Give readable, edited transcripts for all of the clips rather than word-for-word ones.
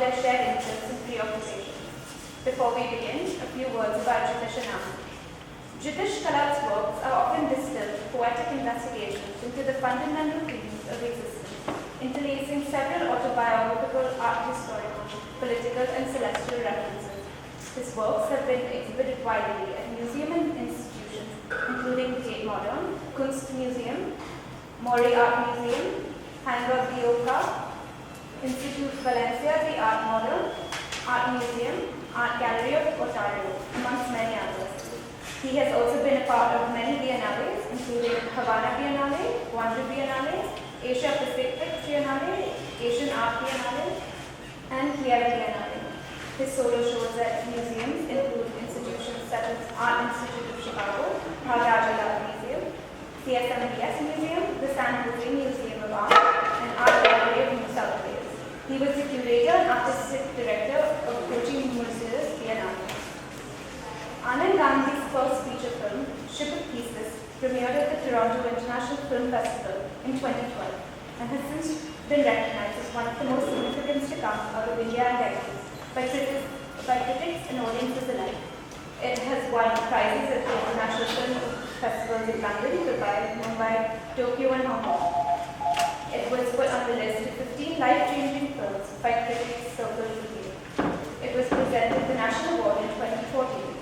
their shared interests and preoccupations. Before we begin, a few words about Jitish and Anand. Jitish Kallat's works are often distilled poetic investigations into the fundamental themes of existence, interlacing several autobiographical, art historical, political, and celestial references. His works have been exhibited widely at museum and institutions, including the Tate Modern, Kunstmuseum, Mori Art Museum, Hamburg Bioka, Institute Valencia, the Art Model, Art Museum, Art Gallery of Ontario, amongst many others. He has also been a part of many biennales, including Havana Biennale, Guangzhou Biennale, Asia Pacific Biennale, Asian Art Biennale, and Kiev Biennale. His solo shows at museums include institutions such as Art Institute of Chicago, Maharaja Museum, CSMBS Museum, the San Jose Museum of Art, and Art Gallery of New South Wales. He was the curator and artistic director of Kochi Museum's Biennale. Anand Gandhi's first feature film, Ship of Thesis, premiered at the Toronto International Film Festival in 2012 and has since been recognized as one of the most significant to come out of India and decades by critics and audiences alike. It has won prizes at the international film festivals in London, Dubai, Mumbai, Tokyo, and Hong Kong. It was put on the list of 15 life-changing films by Critics Circle Review. It was presented at the National Award in 2014.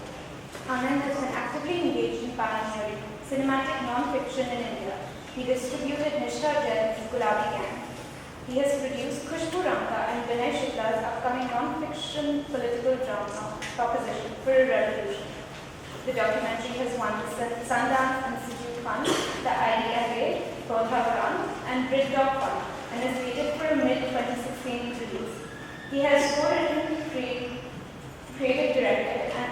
Anand has been actively engaged in pioneering cinematic non-fiction in India. He distributed Nishta Jain's Gulabi Gang. He has produced Khushbu Ranka and Vinay Shukla's upcoming non-fiction political drama proposition for a Revolution. The documentary has won the Sundance Institute Fund, the IDFA, Protha and BritDoc Fund, and is slated for a mid-2016 release. He has co-written, creative directed, and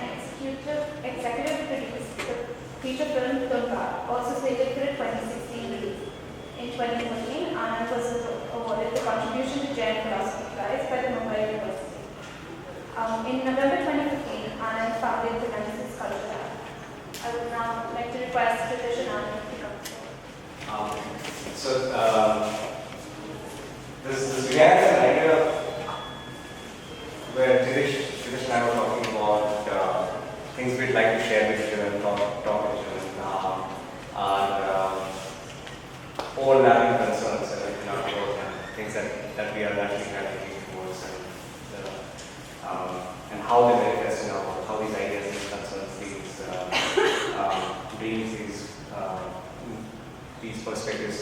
executive produced the feature film Tunga, also slated for a 2016 release. In 2014, Anand was awarded the Contribution to Jain Philosophy Prize by the Mumbai University. In November 2015, Anand founded the Jitish Kallat. I would now like to request Jitish and Anand to come forward. This began as an idea where Jitish and I were talking about things we'd like to share with you and talk with you and overlapping concerns in our work and things that we are actually gravitating towards and how they manifest in our work, how these ideas, these concerns, these dreams, these perspectives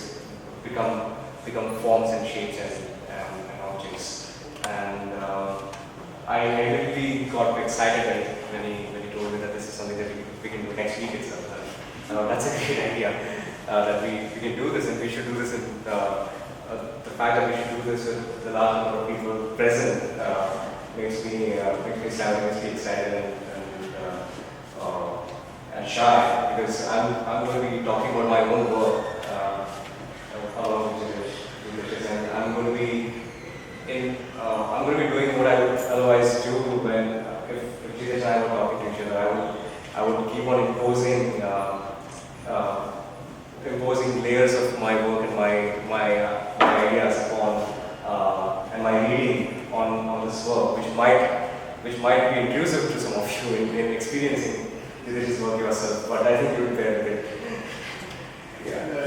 become forms and shapes and objects. And I really got excited when he told me that this is something that we can do next week itself. That's a great idea. That we can do this and we should do this in the fact that we should do this with the large number of people present makes me excited and shy, because I'm going to be talking about my own work along with Jitish, and I'm going to be doing what I would otherwise do when if Jitish and I were talking to each other. I would keep on imposing layers of my work and my ideas upon and my reading on this work, which might be intrusive to some of you in experiencing Jitish's work yourself, but I think you would bear with it.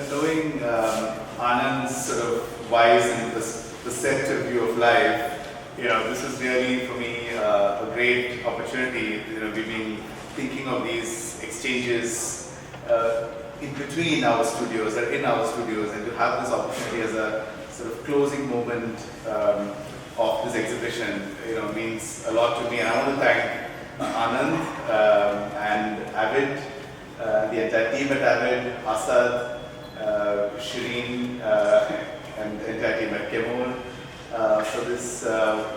Knowing Anand's sort of wise and perceptive view of life, this is really for me a great opportunity. We've been thinking of these exchanges in between our studios or in our studios, and to have this opportunity as a sort of closing moment of this exhibition, means a lot to me. And I want to thank Anand and Avid, the entire team at Avid, Asad, Shireen, and the entire team at Chemould for this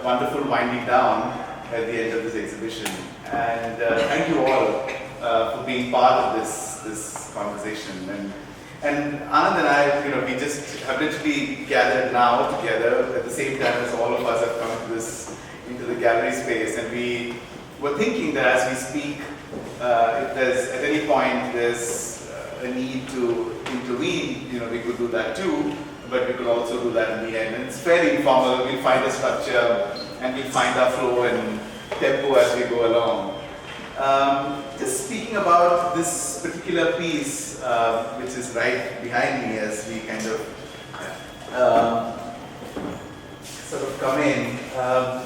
wonderful winding down at the end of this exhibition. And thank you all for being part of this conversation. And Anand and I, we just have literally gathered now together at the same time as all of us have come into the gallery space, and we were thinking that as we speak, if there's at any point there's a need to intervene, we could do that too, but we could also do that in the end. And it's fairly informal. We'll find a structure and we find our flow and tempo as we go along. Just speaking about this particular piece, which is right behind me as we kind of sort of come in.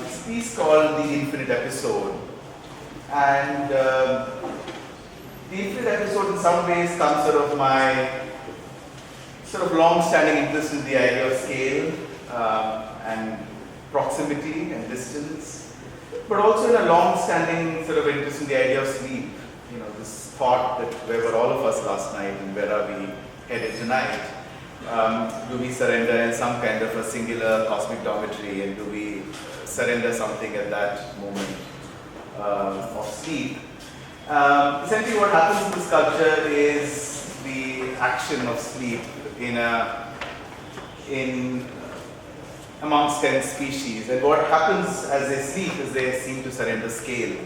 It's a piece called The Infinite Episode. And The Infinite Episode in some ways comes out of my sort of long-standing interest in the idea of scale and proximity and distance, but also in a long-standing sort of interest in the idea of sleep. You know, this thought that where were all of us last night and where are we headed tonight? Do we surrender in some kind of a singular cosmic dormitory, and do we surrender something at that moment of sleep? Essentially what happens in the sculpture is the action of sleep amongst 10 species, and what happens as they sleep is they seem to surrender scale.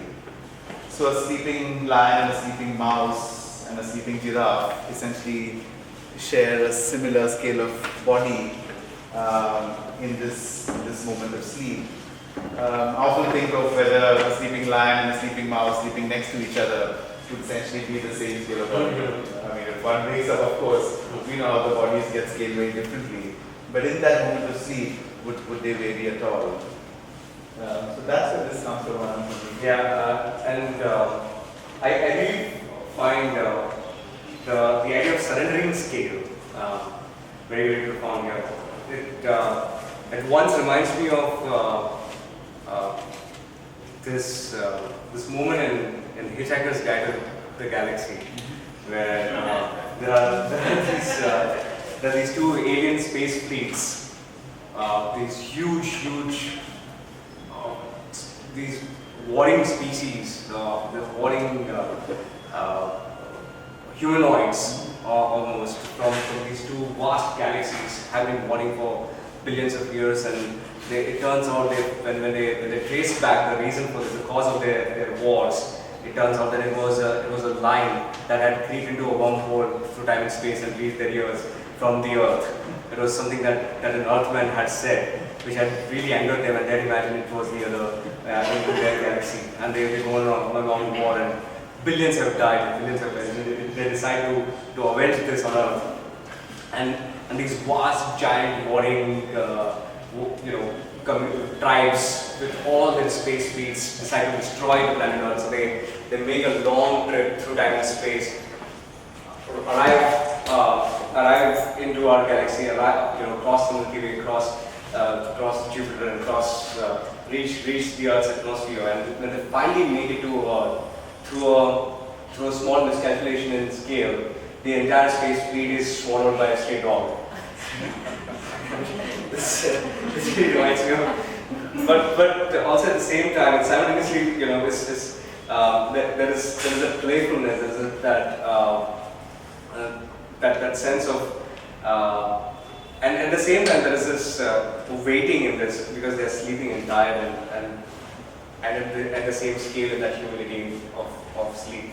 So a sleeping lion, a sleeping mouse, and a sleeping giraffe essentially share a similar scale of body in this moment of sleep. I often think of whether a sleeping lion and a sleeping mouse sleeping next to each other would essentially be the same scale of body. I mean, if one wakes up, of course, we know how the bodies get scaled very differently. But in that moment of sleep, would they vary at all? So that's where this comes from. Yeah, and I really find the idea of surrendering scale very, very profound here. It once reminds me of this moment in Hitchhiker's Guide to the Galaxy, where there are these two alien space fleets, these huge these warring species, the warring humanoids almost from these two vast galaxies have been warring for billions of years, and it turns out when they trace back the reason for this, the cause of their wars, it turns out that it was a line that had creeped into a wormhole through time and space and reached their ears from the Earth. It was something that an Earthman had said, which had really angered them, and they imagined it was the other into their galaxy, and they go on a long war, and billions have died, and they decide to avenge this on Earth, and these vast, giant, warring, tribes with all their space fleets decide to destroy the planet Earth. So they make a long trip through time and space, arrive into our galaxy, cross the Milky Way, cross Jupiter, and reach the Earth's atmosphere. And when they finally make it to Earth, through a small miscalculation in scale, the entire space fleet is swallowed by a stray dog. This really reminds me of, but also at the same time, it's simultaneously, there is a playfulness, there's that sense of, and at the same time there is this waiting in this, because they're sleeping and tired, and at the same scale in that humility of sleep,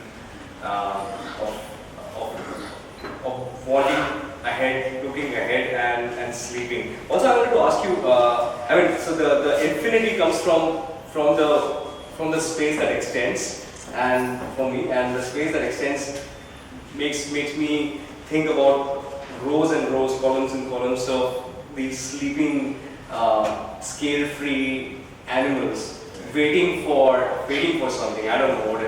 of wanting ahead, looking ahead, and sleeping. Also, I wanted to ask you, so the infinity comes from the space that extends, and for me, and the space that extends makes me think about rows and rows, columns and columns of these sleeping, scale-free animals waiting for something. I don't know what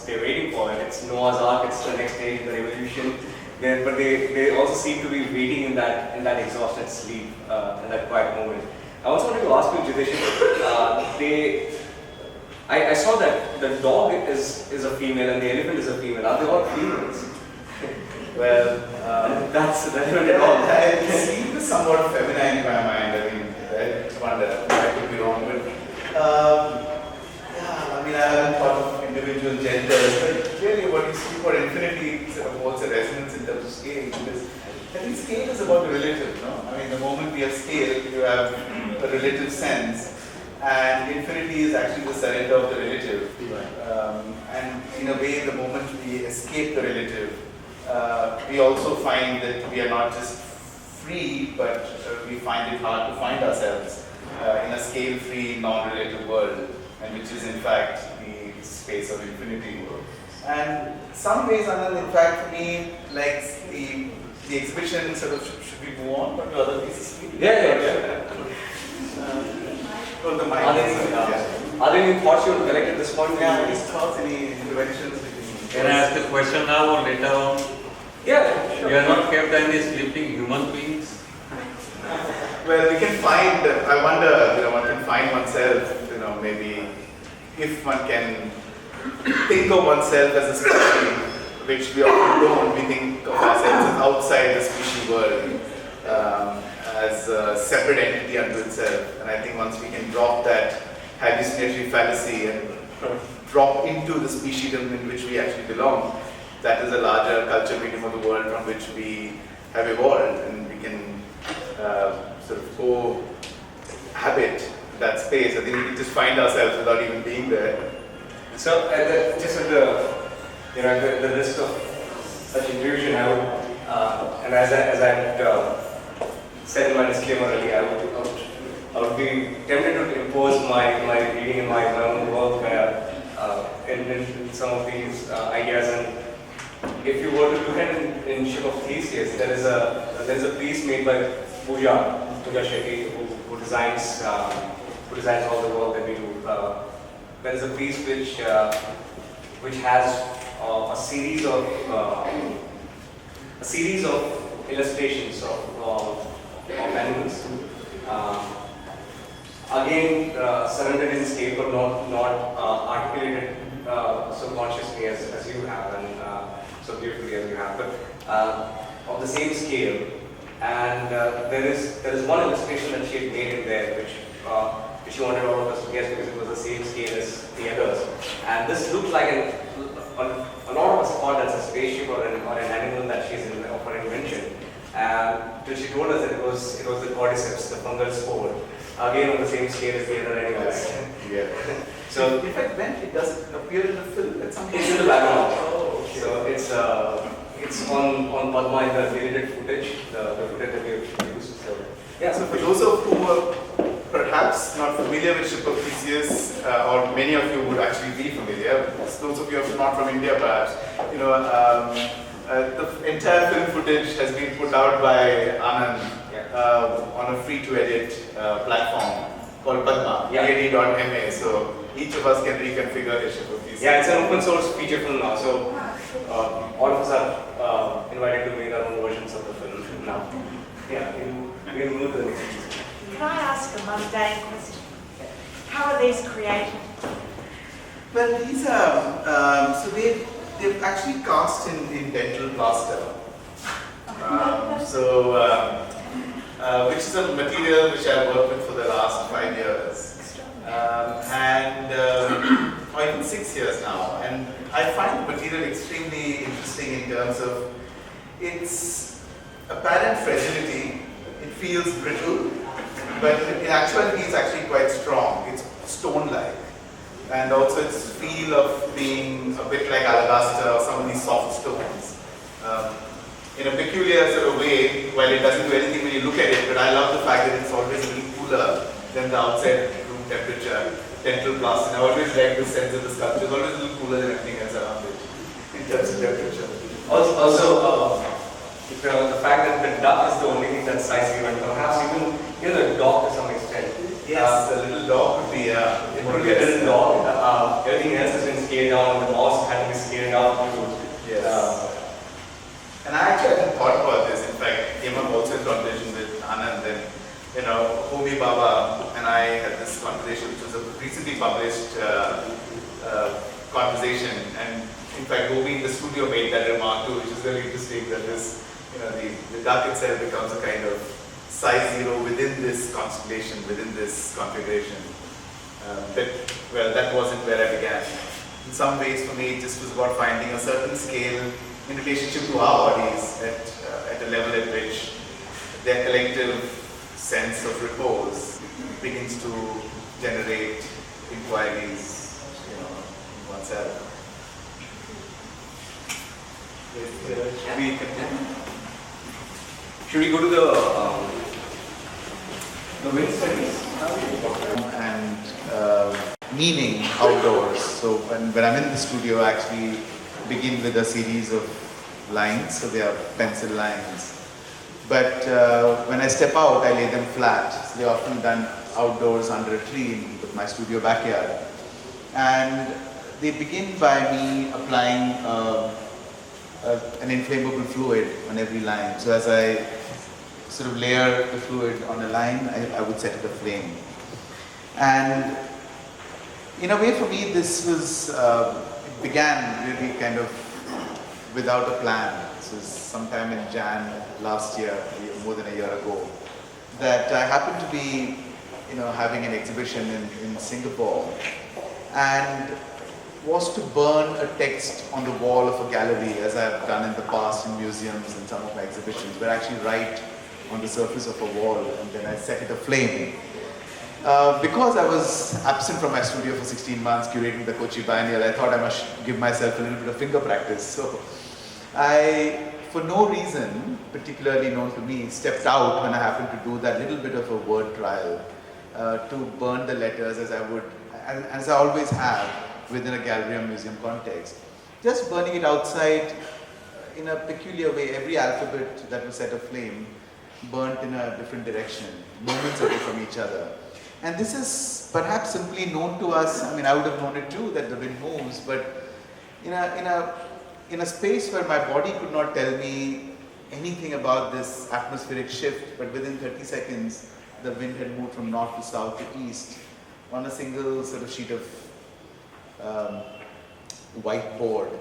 they're waiting for. It's Noah's Ark. It's the next stage in the revolution. But they also seem to be waiting in that exhausted sleep, in that quiet moment. I also wanted to ask you, Jitish, I saw that the dog is a female and the elephant is a female. Are they all females? Well, that's relevant at all. It seems somewhat feminine in my mind. I mean, I wonder, I could be wrong, but I haven't thought of individual genders, but really what you speak about infinity sort of holds a resonance in terms of scale, because I think scale is about the relative, no? I mean, the moment we have scale, you have a relative sense, and infinity is actually the surrender of the relative. And in a way, the moment we escape the relative, we also find that we are not just free, but we find it hard to find ourselves. in a scale-free, non-relative world, and which is in fact the space of infinity. And some ways, Anand, in fact, for me, like the exhibition sort of should we move on to other pieces? Yeah. Oh, the mic. Are there any thoughts you would collect at this point? Yeah, any thoughts, any interventions? Can I ask the question now or later on? Yeah, sure. You are not kept any sleeping human beings? Well, we can find, I wonder, one can find oneself, maybe if one can think of oneself as a species, which we often don't, we think of ourselves as outside the species world, as a separate entity unto itself. And I think once we can drop that hallucinatory fallacy and drop into the speciesdom in which we actually belong, that is a larger culture medium of the world from which we have evolved, and we can sort of cohabit that space. I think we can just find ourselves without even being there. So, just at the risk of such intrusion, I would, and as I said in my disclaimer earlier, I would be tempted to impose my reading in my own work in some of these ideas. And if you were to look at it in Ship of Theseus, there is a piece made by Pooja Shetty, who designs all the work that we do. There is a piece which has a series of illustrations of animals. Again, surrendered in state, but not articulated so consciously as you have, and so beautifully as you have, but of the same scale. And there is one illustration that she had made in there, which she wanted all of us to guess because it was the same scale as the others. And this looked like a lot of us thought that's a spaceship or an animal that she's in of her invention. Till she told us that it was the cordyceps, the fungal spore, again on the same scale as the other animals. Yeah. So in fact, when it does appear in the film at some point. It's in the background. Oh, okay. So it's on Padma in the deleted footage, the footage that we have used. So yeah. So for those of who are perhaps not familiar with Ship of Theseus, or many of you would actually be familiar, those of you who are not from India perhaps, the entire film footage has been put out by Anand on a free-to-edit platform called Padma, PAD.ma. So each of us can reconfigure a Ship of Theseus. Yeah, it's an open source feature film now. So all of us are invited to make our own versions of the film now. Yeah, we'll move to the next piece. Can I ask a mundane question? How are these created? Well, these are, so they've actually cast in dental plaster. Which is a material which I've worked with for the last 5 years. Or even 6 years now. And I find the material extremely interesting in terms of its apparent fragility. It feels brittle, but in actuality it's actually quite strong. It's stone-like. And also its feel of being a bit like alabaster or some of these soft stones. In a peculiar sort of way, while it doesn't do anything when you look at it, but I love the fact that it's always a little cooler than the outside room temperature, dental plaster. And I always like the sense of the sculpture. It's always a little cooler than everything else around it in terms of temperature. Also, the fact that the duck is the only thing that's size given, perhaps even the dog to some extent. Yes, the little dog would be, it would be a little dog. Everything else has been scaled down, the mouse had to be scaled down to. Yes. And I actually hadn't thought about this. In fact, came up also in conversation with Anand, and Homi Baba and I had this conversation, which was a recently published conversation. And in fact, Homi in the studio made that remark too, which is really interesting that this, the duck itself becomes a kind of size zero within this constellation, within this configuration. But well, that wasn't where I began. In some ways, for me, it just was about finding a certain scale in relationship to our bodies at a level at which their collective sense of repose begins to generate inquiries in oneself. Should we go to the wind studies now? and meaning outdoors. So when I'm in the studio, I actually begin with a series of lines, so they are pencil lines. But when I step out, I lay them flat. So they're often done outdoors under a tree in my studio backyard. And they begin by me applying an inflammable fluid on every line. So as I sort of layer the fluid on a line, I would set it aflame. And in a way for me, this was, it began really kind of without a plan. This was sometime in Jan last year, more than a year ago, that I happened to be, having an exhibition in Singapore, and was to burn a text on the wall of a gallery, as I have done in the past in museums and some of my exhibitions, where I actually write on the surface of a wall and then I set it aflame. Because I was absent from my studio for 16 months curating the Kochi Biennial, I thought I must give myself a little bit of finger practice. So I, for no reason particularly known to me, stepped out when I happened to do that little bit of a word trial to burn the letters as I would, as I always have within a gallery or museum context. Just burning it outside in a peculiar way. Every alphabet that was set aflame burnt in a different direction, moments away from each other. And this is perhaps simply known to us. I mean, I would have known it too, that the wind moves, but in a space where my body could not tell me anything about this atmospheric shift, but within 30 seconds, the wind had moved from north to south to east on a single sort of sheet of whiteboard.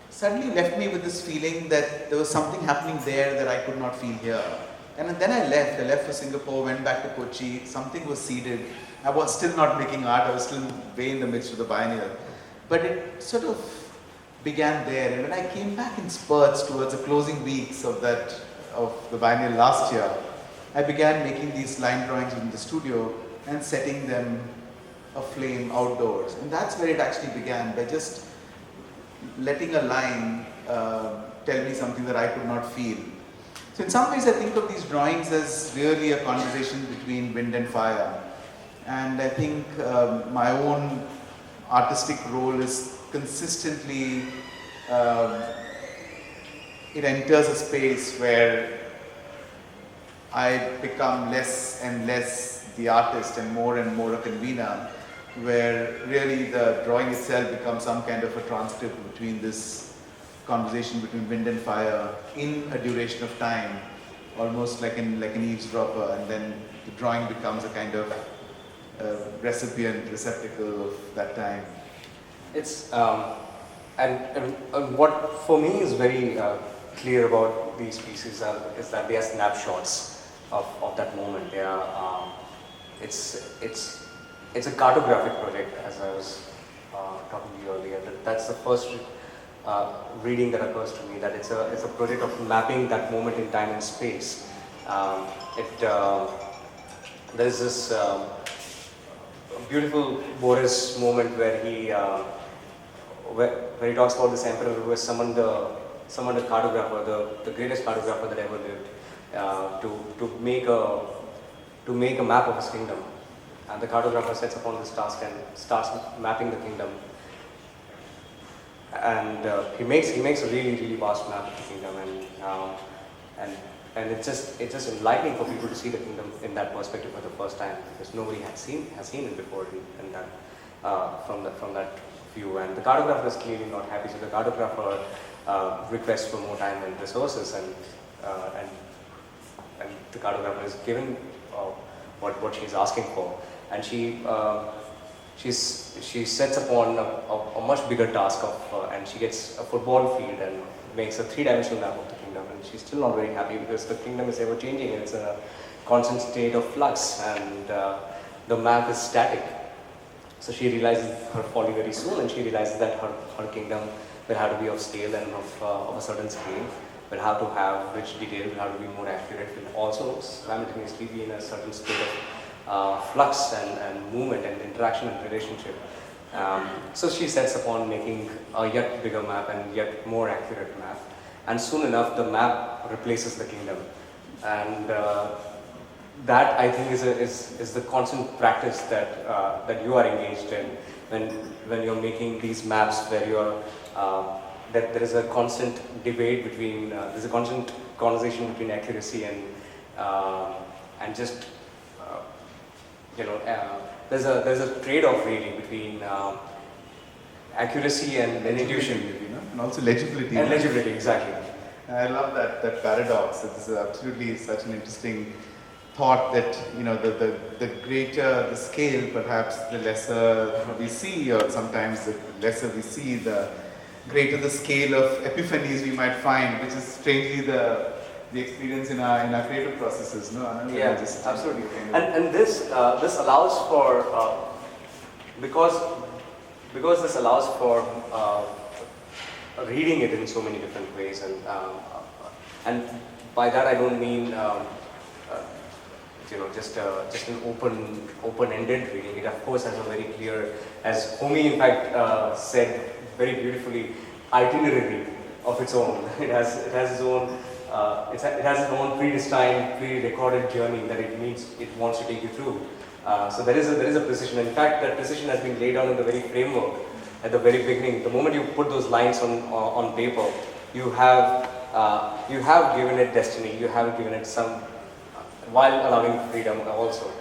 Suddenly left me with this feeling that there was something happening there that I could not feel here. And then I left for Singapore, went back to Kochi, something was seeded. I was still not making art, I was still way in the midst of the biennial. But it sort of began there, and when I came back in spurts towards the closing weeks of the biennial last year, I began making these line drawings in the studio and setting them aflame outdoors. And that's where it actually began, by just letting a line tell me something that I could not feel. So in some ways I think of these drawings as really a conversation between wind and fire. And I think my own artistic role is consistently, it enters a space where I become less and less the artist and more a convener, where really the drawing itself becomes some kind of a transcript between this conversation between wind and fire in a duration of time, almost like an eavesdropper, and then the drawing becomes a kind of receptacle of that time. It's and what for me is very clear about these pieces is that they are snapshots of that moment. They are it's a cartographic project, as I was talking to you earlier. That's the first reading that occurs to me, that it's a project of mapping that moment in time and space. There is this beautiful Boris moment where he talks about this emperor who has summoned a cartographer, the greatest cartographer that ever lived, to make a map of his kingdom. And the cartographer sets upon this task and starts mapping the kingdom. And he makes a really vast map of the kingdom, and it's just enlightening for people to see the kingdom in that perspective for the first time, because nobody has seen it before in that from that view. And the cartographer is clearly not happy, so the cartographer requests for more time and resources, and the cartographer is given what she's asking for, and she sets upon a much bigger task and she gets a football field and makes a 3-dimensional map of the kingdom, and she's still not very happy because the kingdom is ever changing and it's in a constant state of flux, and the map is static. So she realizes her folly very soon, and she realizes that her kingdom will have to be of scale and of a certain scale, will have to have rich detail, will have to be more accurate, will also simultaneously be in a certain state of flux and movement and interaction and relationship. So she sets upon making a yet bigger map and yet more accurate map, and soon enough the map replaces the kingdom, and that I think is the constant practice that that you are engaged in when you're making these maps, where you are that there is a constant debate between there's a constant conversation between accuracy and just there's a trade-off really between accuracy and intuition, and also legibility. And legibility, exactly. I love that paradox. This is absolutely such an interesting thought that the greater the scale, perhaps the lesser we see, or sometimes the lesser we see, the greater the scale of epiphanies we might find, which is strangely the experience in our creative processes. No, Anand? Yeah, absolutely. And this allows for because this allows for reading it in so many different ways, and by that I don't mean just an open-ended reading. It of course has a very clear, as Homi in fact said very beautifully, itinerary of its own. It has its own it has its own predestined, pre-recorded journey that it wants to take you through. So there is a precision. In fact, that precision has been laid down in the very framework at the very beginning. The moment you put those lines on paper, you have given it destiny. You have given it some, while allowing freedom also.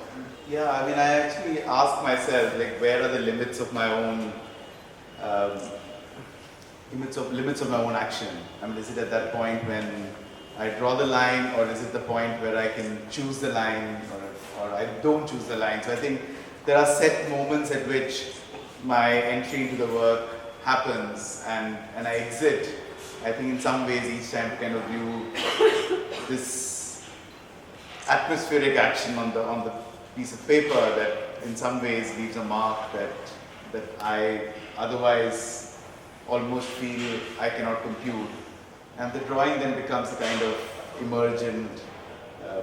Yeah, I mean, I actually ask myself, like, where are the limits of my own limits of my own action? I mean, is it at that point when I draw the line, or is it the point where I can choose the line, or I don't choose the line? So I think there are set moments at which my entry into the work happens and I exit. I think in some ways each time to kind of view this atmospheric action on the piece of paper that in some ways leaves a mark that I otherwise almost feel I cannot compute. And the drawing then becomes a kind of emergent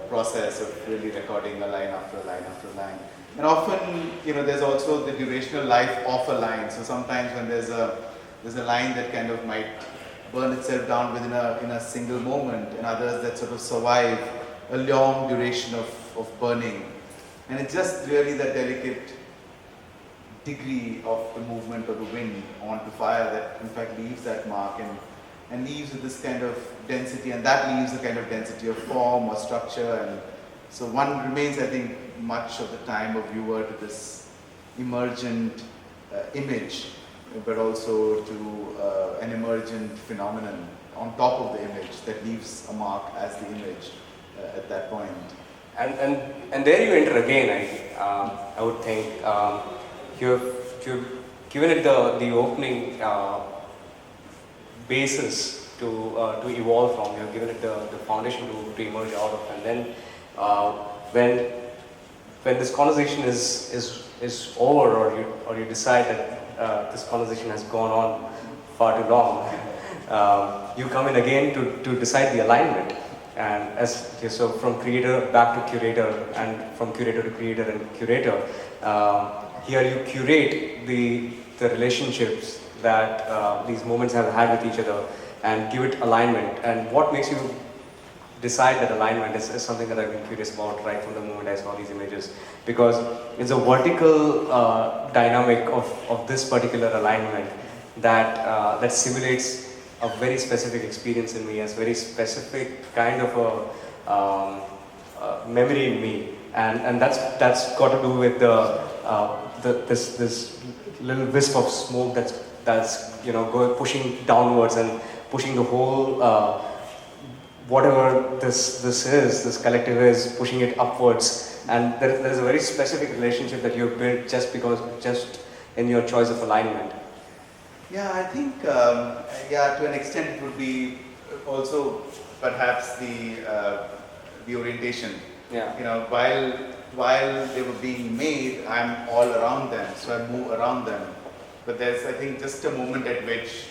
process of really recording a line after a line after a line. And often, there's also the durational life of a line. So sometimes when there's a line that kind of might burn itself down within a single moment, and others that sort of survive a long duration of burning. And it's just really that delicate degree of the movement of the wind onto fire that in fact leaves that mark and leaves with this kind of density, and that leaves a kind of density of form or structure. And so one remains, I think, much of the time a viewer to this emergent image, but also to an emergent phenomenon on top of the image that leaves a mark as the image at that point. And there you enter again. I would think you've given it the opening basis to evolve from. You've given it the foundation to emerge out of, and then when this conversation is over, or you decide that this conversation has gone on far too long, you come in again to decide the alignment. And so from creator back to curator, and from curator to creator and curator, here you curate the relationships that these moments have had with each other and give it alignment. And what makes you decide that alignment is something that I've been curious about right from the moment I saw these images, because it's a vertical dynamic of this particular alignment that simulates a very specific experience in me, as very specific kind of a memory in me, and that's got to do with this little wisp of smoke that's pushing downwards and pushing the whole whatever this collective is, pushing it upwards. And there is a very specific relationship that you've built just in your choice of alignment. Yeah, I think, to an extent it would be also perhaps the orientation. Yeah. While they were being made, I'm all around them, so I move around them. But there's, I think, just a moment at which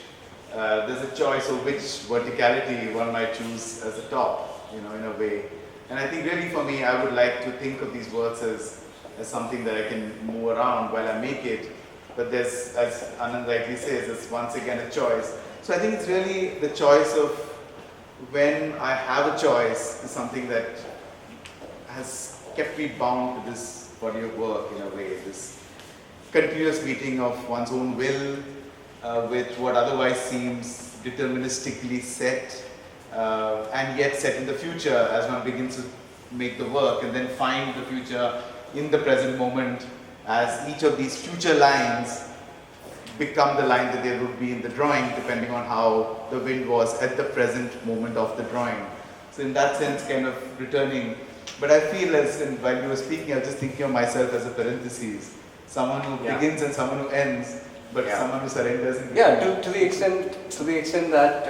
there's a choice of which verticality one might choose as a top, in a way. And I think really for me, I would like to think of these works as something that I can move around while I make it. But there's, as Anand rightly says, it's once again a choice. So I think it's really the choice of when I have a choice is something that has kept me bound to this body of work in a way, this continuous meeting of one's own will with what otherwise seems deterministically set and yet set in the future as one begins to make the work, and then find the future in the present moment as each of these future lines become the line that they would be in the drawing depending on how the wind was at the present moment of the drawing. So in that sense, kind of returning. But I feel as while you were speaking, I was just thinking of myself as a parenthesis. Someone who begins and someone who ends, but someone who surrenders. To the extent that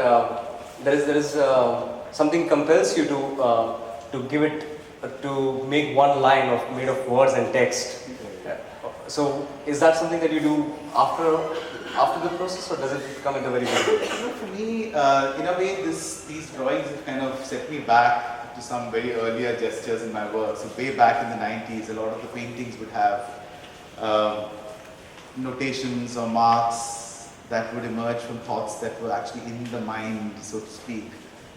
there is something compels you to give it to make one line made of words and text. So is that something that you do after the process, or does it come in the very beginning? For me, in a way, these drawings have kind of set me back to some very earlier gestures in my work. So way back in the 90s, a lot of the paintings would have notations or marks that would emerge from thoughts that were actually in the mind, so to speak,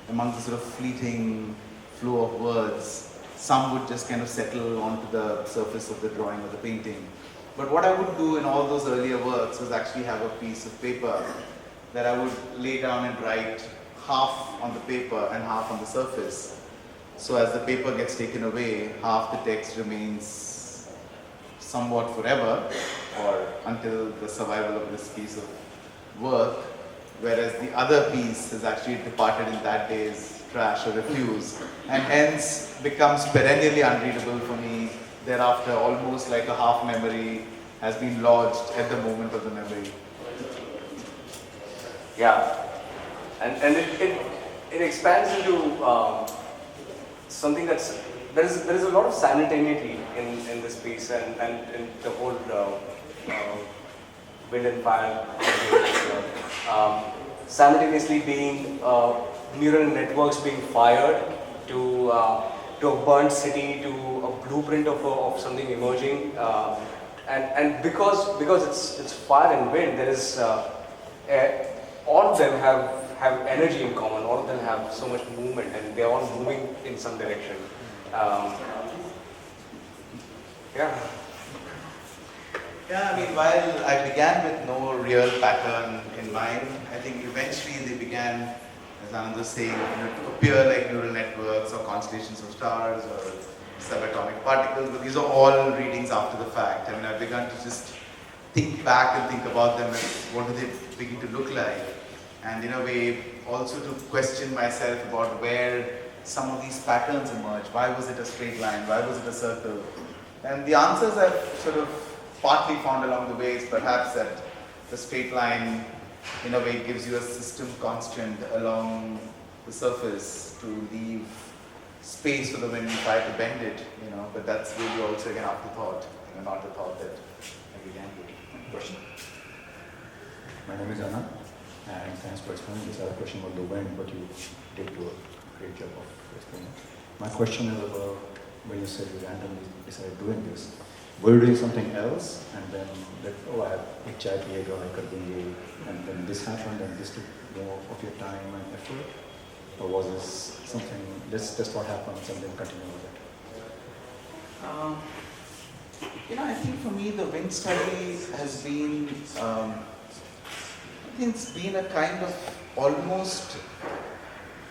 among the sort of fleeting flow of words. Some would just kind of settle onto the surface of the drawing or the painting. But what I would do in all those earlier works was actually have a piece of paper that I would lay down and write half on the paper and half on the surface. So as the paper gets taken away, half the text remains somewhat forever, or until the survival of this piece of work, whereas the other piece has actually departed in that day's trash or refuse, and hence becomes perennially unreadable for me thereafter, almost like a half memory has been lodged at the moment of the memory. Yeah, and it expands into something that's there is a lot of simultaneity in this piece and in the whole wind and fire. Simultaneously being neural networks being fired to a burnt city, to a blueprint of something emerging, and because it's fire and wind, there is all of them have energy in common. All of them have so much movement, and they're all moving in some direction. Yeah, I mean, while I began with no real pattern in mind, I think eventually they began, as Anand was saying, to appear like neural networks or constellations of stars or subatomic particles, but these are all readings after the fact. I mean, I've begun to just think back and think about them as what do they begin to look like, and in a way also to question myself about where some of these patterns emerge. Why was it a straight line? Why was it a circle? And the answers I've sort of partly found along the way is perhaps that the straight line in a way gives you a system constant along the surface to leave space for the wind and try to bend it, but that's really also an afterthought, an afterthought that I began with. Question. My name is Anand, and thanks for explaining this. I have a question about the wind, but you did do a great job of explaining. My question is about when you said you randomly decided doing this. Were you doing something else, and then I have chai piyega, I kar dungi, and then this happened, and this took more of your time and effort? Or was this something, just what happened, and then continue with it? I think for me the wind study has been, I think it's been a kind of almost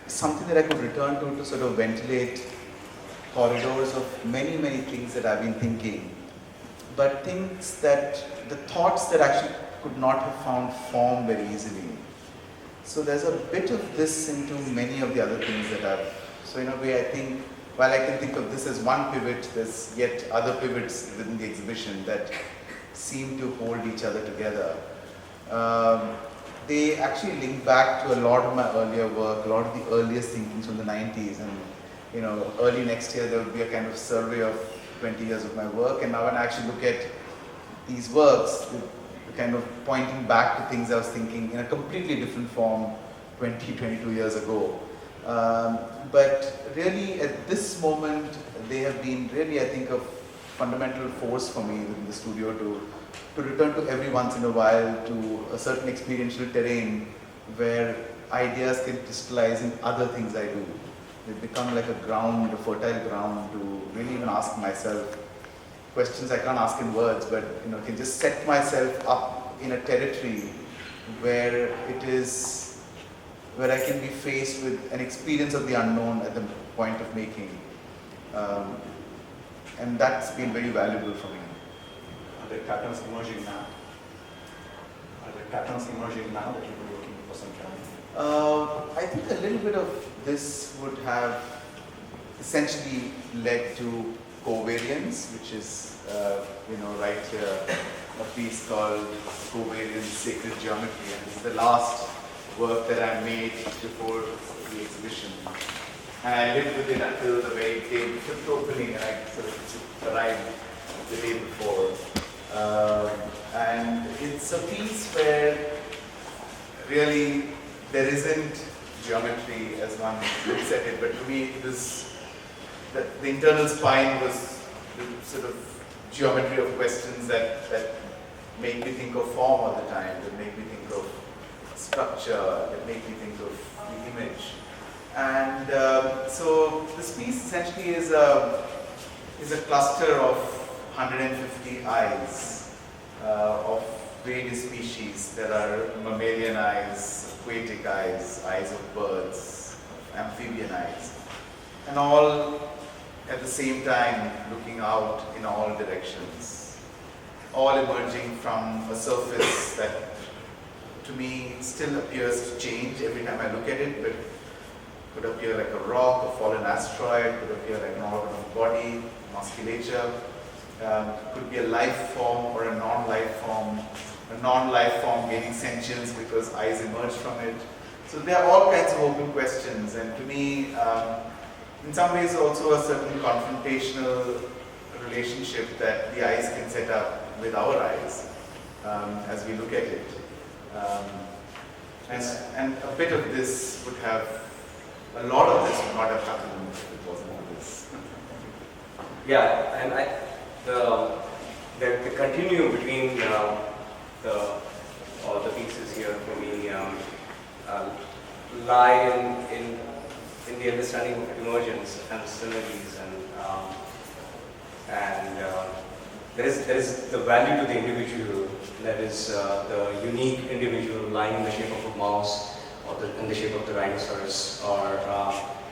something that I could return to sort of ventilate corridors of many, many things that I've been thinking. But things that, the thoughts that actually could not have found form very easily. So there's a bit of this into many of the other things that I've, so in a way I think, while I can think of this as one pivot, there's yet other pivots within the exhibition that seem to hold each other together. They actually link back to a lot of my earlier work, a lot of the earliest thinkings from the 90s, and early next year there will be a kind of survey of 20 years of my work, and now when I actually look at these works, the kind of pointing back to things I was thinking in a completely different form 22 years ago. But really at this moment, they have been really, I think, a fundamental force for me within the studio to return to every once in a while to a certain experiential terrain where ideas can crystallize in other things I do. they've become like a ground, a fertile ground to really even ask myself questions I can't ask in words, but can just set myself up in a territory where I can be faced with an experience of the unknown at the point of making. And that's been very valuable for me. Are there patterns emerging now? Are there patterns emerging now that you've been working for some time? I think a little bit of this would have essentially led to covariance, which is, right here, a piece called Covariance Sacred Geometry, and this is the last work that I made before the exhibition. And I lived with it until the very day before the opening, and I sort of arrived the day before. And it's a piece where really there isn't geometry as one looks at it, but to me the internal spine was the sort of geometry of questions that make me think of form all the time, that make me think of structure, that make me think of the image. And so this piece essentially is a cluster of 150 eyes of various species. There are mammalian eyes, aquatic eyes, eyes of birds, amphibian eyes, and all at the same time looking out in all directions, all emerging from a surface that to me still appears to change every time I look at it, but could appear like a rock, a fallen asteroid, could appear like an organ of body, musculature, could be a life form or a non-life form gaining sentience because eyes emerge from it. So there are all kinds of open questions, and to me, in some ways also a certain confrontational relationship that the eyes can set up with our eyes as we look at it. And a bit of this would have, a lot of this would not have happened if it wasn't for this. Yeah, and the continuum between all the pieces here for me lie in the understanding of emergence and synergies, and there is the value to the individual, that is the unique individual lying in the shape of a mouse, or in the shape of the rhinoceros, or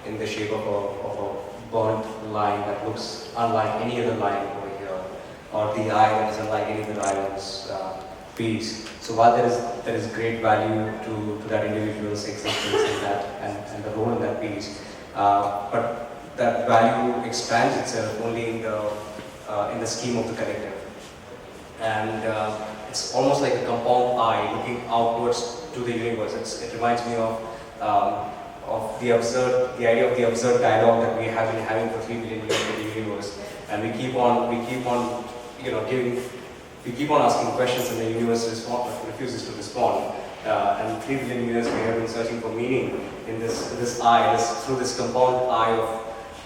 in the shape of a burnt line that looks unlike any other line over here, or the eye that is unlike any other eye on this piece. So while there is great value to that individual's existence and the role in that piece, but that value expands itself only in the scheme of the collective, and it's almost like a compound eye looking outwards to the universe. It reminds me of the idea of the absurd dialogue that we have been having for 3 billion years in the universe, and we keep on asking questions, and the universe refuses to respond. And 3 billion years we have been searching for meaning in this eye, through this compound eye of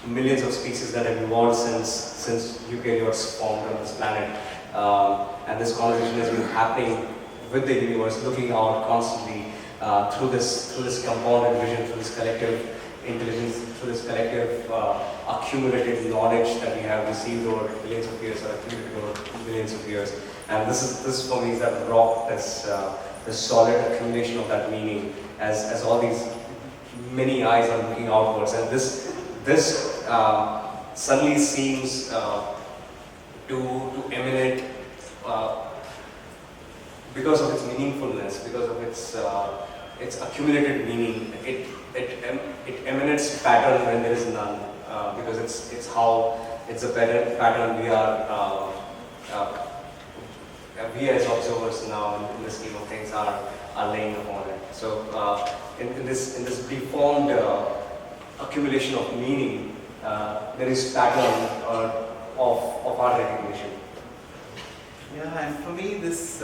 millions of species that have evolved since eukaryotes formed on this planet. And this conversation has been happening with the universe, looking out constantly through this compounded vision, through this collective intelligence, through this collective accumulated knowledge that we have received over billions of years, or accumulated over billions of years. And this for me is that rock, the solid accumulation of that meaning, as all these many eyes are looking outwards. And this suddenly seems to emanate because of its meaningfulness, because of its accumulated meaning. It emanates pattern when there is none, because it's a pattern we as observers now in the scheme of things are laying upon it. So in this deformed accumulation of meaning, there is pattern of our recognition. Yeah, and for me this,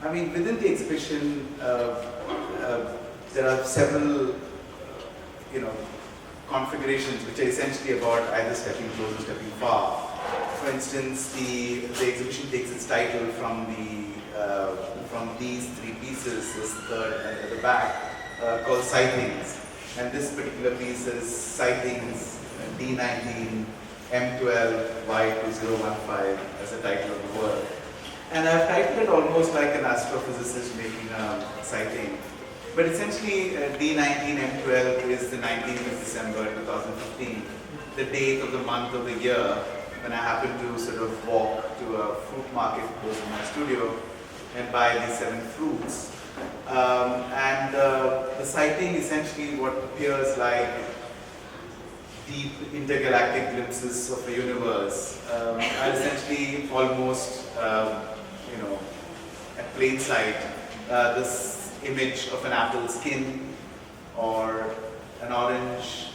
within the exhibition, there are several, configurations which are essentially about either stepping close or stepping far. For instance, the exhibition takes its title from these 3 pieces, this third at the back, called Sightings. And this particular piece is Sightings, D19, M12, Y2015 as the title of the work. And I've titled it almost like an astrophysicist making a sighting. But essentially, D19, M12 is the 19th of December 2015, the date of the month of the year when I happened to sort of walk to a fruit market close to my studio and buy these 7 fruits. The sighting essentially what appears like deep intergalactic glimpses of the universe are essentially almost, at plain sight, this image of an apple skin or an orange,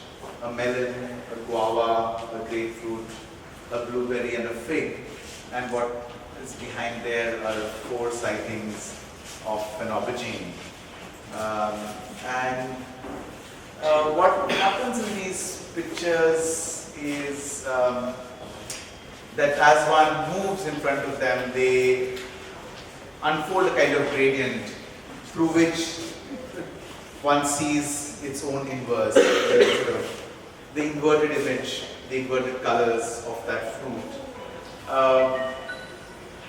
a melon, a guava, a grapefruit, a blueberry and a fig. And what is behind there are 4 sightings of an aubergine. What happens in these pictures is that as one moves in front of them, they unfold a kind of gradient through which one sees its own inverse, the inverted image, the inverted colors of that fruit.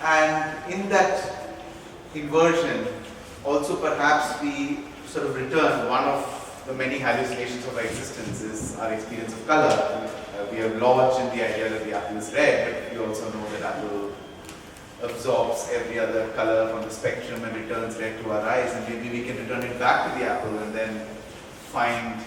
And in that inversion, also perhaps we sort of return one of the many hallucinations of our existence is our experience of color. We are lodged in the idea that the apple is red, but we also know that apple absorbs every other color from the spectrum and returns red to our eyes, and maybe we can return it back to the apple and then find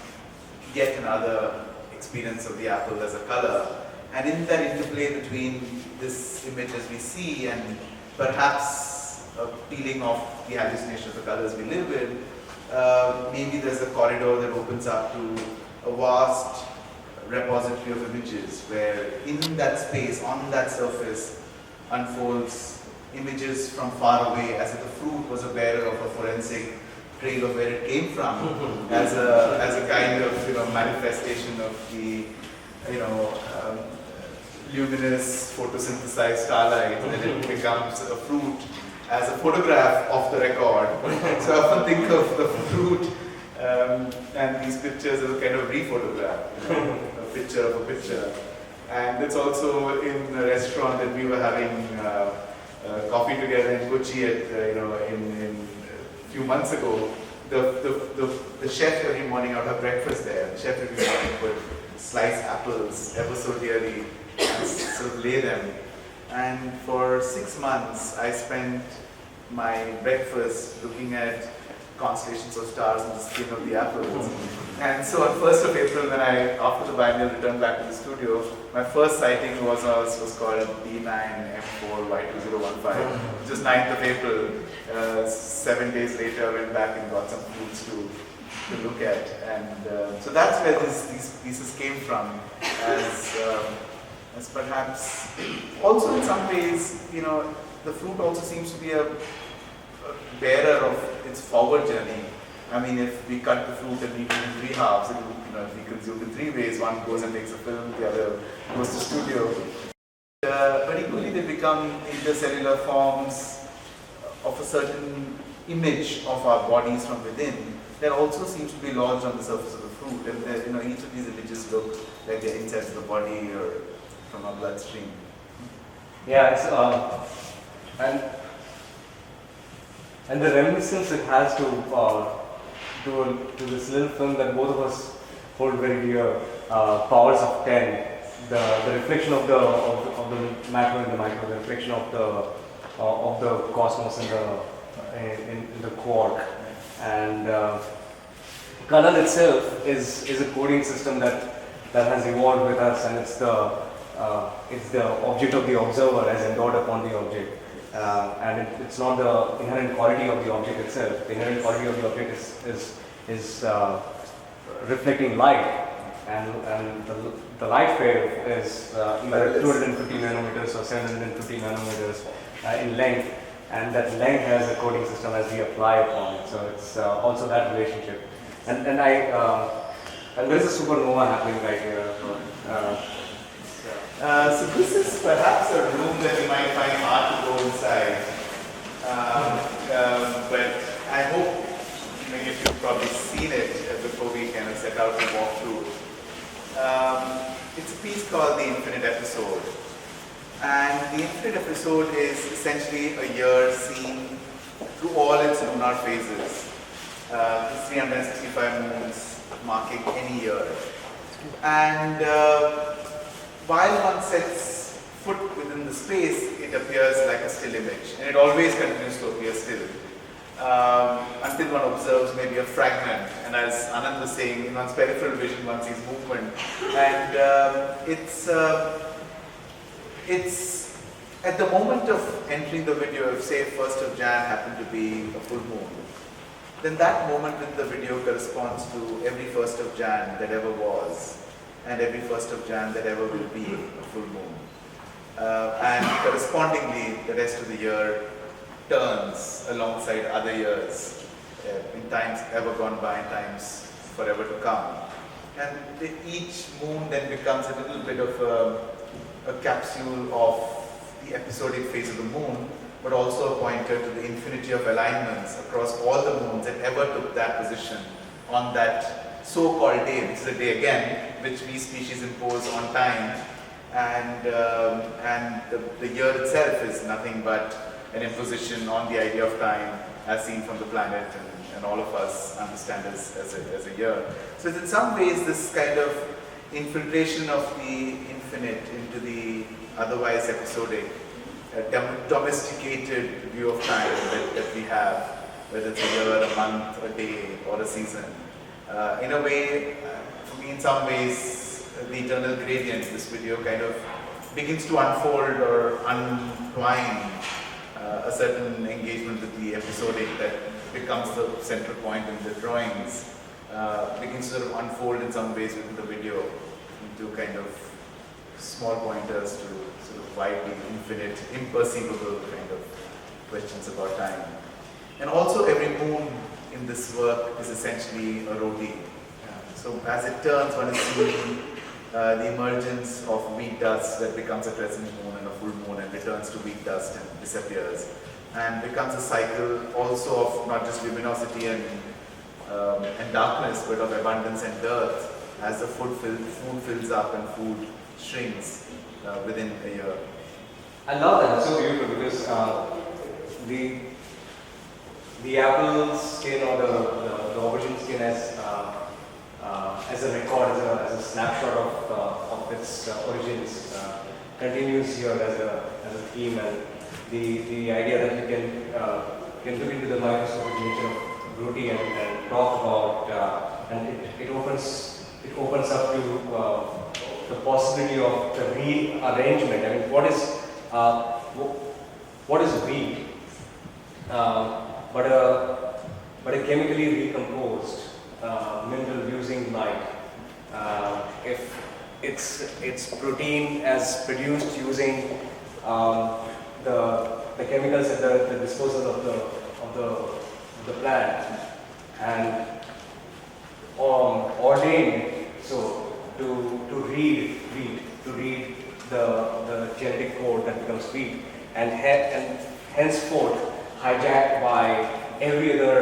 yet another experience of the apple as a color. And in that interplay between this image as we see and perhaps a peeling of the hallucination of the colors we live in, maybe there's a corridor that opens up to a vast repository of images where in that space, on that surface, unfolds images from far away as if the fruit was a bearer of a forensic trail of where it came from, as a kind of manifestation of the luminous photosynthesized starlight, and then it becomes a fruit as a photograph of the record. So I often think of the fruit and these pictures as a kind of rephotograph, a picture of a picture. And it's also in a restaurant that we were having coffee together in Kochi at in a few months ago. The chef every morning, out of breakfast there, the chef every morning would slice apples ever so dearly and sort of lay them. And for 6 months, I spent my breakfast looking at constellations of stars on the skin of the apples. And so on 1st of April, when after the biennial, returned back to the studio, my first sighting was called D9M4 Y2015, which was 9th of April. 7 days later, I went back and got some fruits to look at. And so that's where these pieces came from, as perhaps also in some ways, the fruit also seems to be a bearer of its forward journey. I mean, if we cut the fruit and eat it in 3 halves, it will, if we consume in 3 ways, one goes and makes a film, the other goes to studio. But equally, they become intercellular forms of a certain image of our bodies from within that also seems to be lodged on the surface of the fruit. And each of these images look like they're inside the body or from our bloodstream. Yeah, it's and the reminiscence it has to this little film that both of us hold very dear, Powers of 10, the reflection of the macro and the micro, the reflection of the cosmos in the quark, and color itself is a coding system that has evolved with us, and it's the object of the observer as endowed upon the object. And it's not the inherent quality of the object itself. The inherent quality of the object is reflecting light, and the light wave is either 250 nanometers or 750 nanometers in length, and that length has a coding system as we apply upon it. So it's also that relationship. And there is a supernova happening right here. So this is perhaps a room that you might find hard to go inside, but I hope many of you have probably seen it before we kind of set set out to walk through. It's a piece called The Infinite Episode. And the infinite episode is essentially a year seen through all its lunar phases. 365 moons marking any year. And while one sets foot within the space, it appears like a still image. And it always continues to appear still. Until one observes maybe a fragment. And as Anand was saying, in one's peripheral vision, one sees movement. And it's at the moment of entering the video, if say 1st of Jan happened to be a full moon, then that moment with the video corresponds to every 1st of Jan that ever was, and every 1st of Jan that ever will be a full moon. And correspondingly, the rest of the year turns alongside other years, in times ever gone by and times forever to come. And each moon then becomes a little bit of a capsule of the episodic phase of the moon, but also a pointer to the infinity of alignments across all the moons that ever took that position on that so-called day, which is a day again, which we species impose on time, and the year itself is nothing but an imposition on the idea of time as seen from the planet and all of us understand as a year. So it's in some ways this kind of infiltration of the infinite into the otherwise episodic, domesticated view of time that we have, whether it's a year, a month, a day, or a season. In a way, for me in some ways, the eternal gradient, this video kind of begins to unfold or untwine a certain engagement with the episodic that becomes the central point in the drawings, begins to sort of unfold in some ways within the video into kind of small pointers to sort of widely infinite, imperceivable kind of questions about time. And also every moon in this work is essentially a roti. So as it turns, one is seeing the emergence of wheat dust that becomes a crescent moon and a full moon and returns to wheat dust and disappears. And becomes a cycle also of not just luminosity and darkness, but of abundance and dearth as the food fills up and food shrinks within a year. I love that. It's so beautiful because the apple skin or the aubergine skin as a record, as a snapshot of its origins continues here as a theme, and the idea that you can look into the microscopic nature of roti and talk about, and it opens up to the possibility of the rearrangement. I mean, what is wheat? But a chemically recomposed mineral using light. If it's protein as produced using the chemicals at the disposal of the plant, and ordained so to read wheat, to read the genetic code that becomes wheat, and henceforth hijacked by every other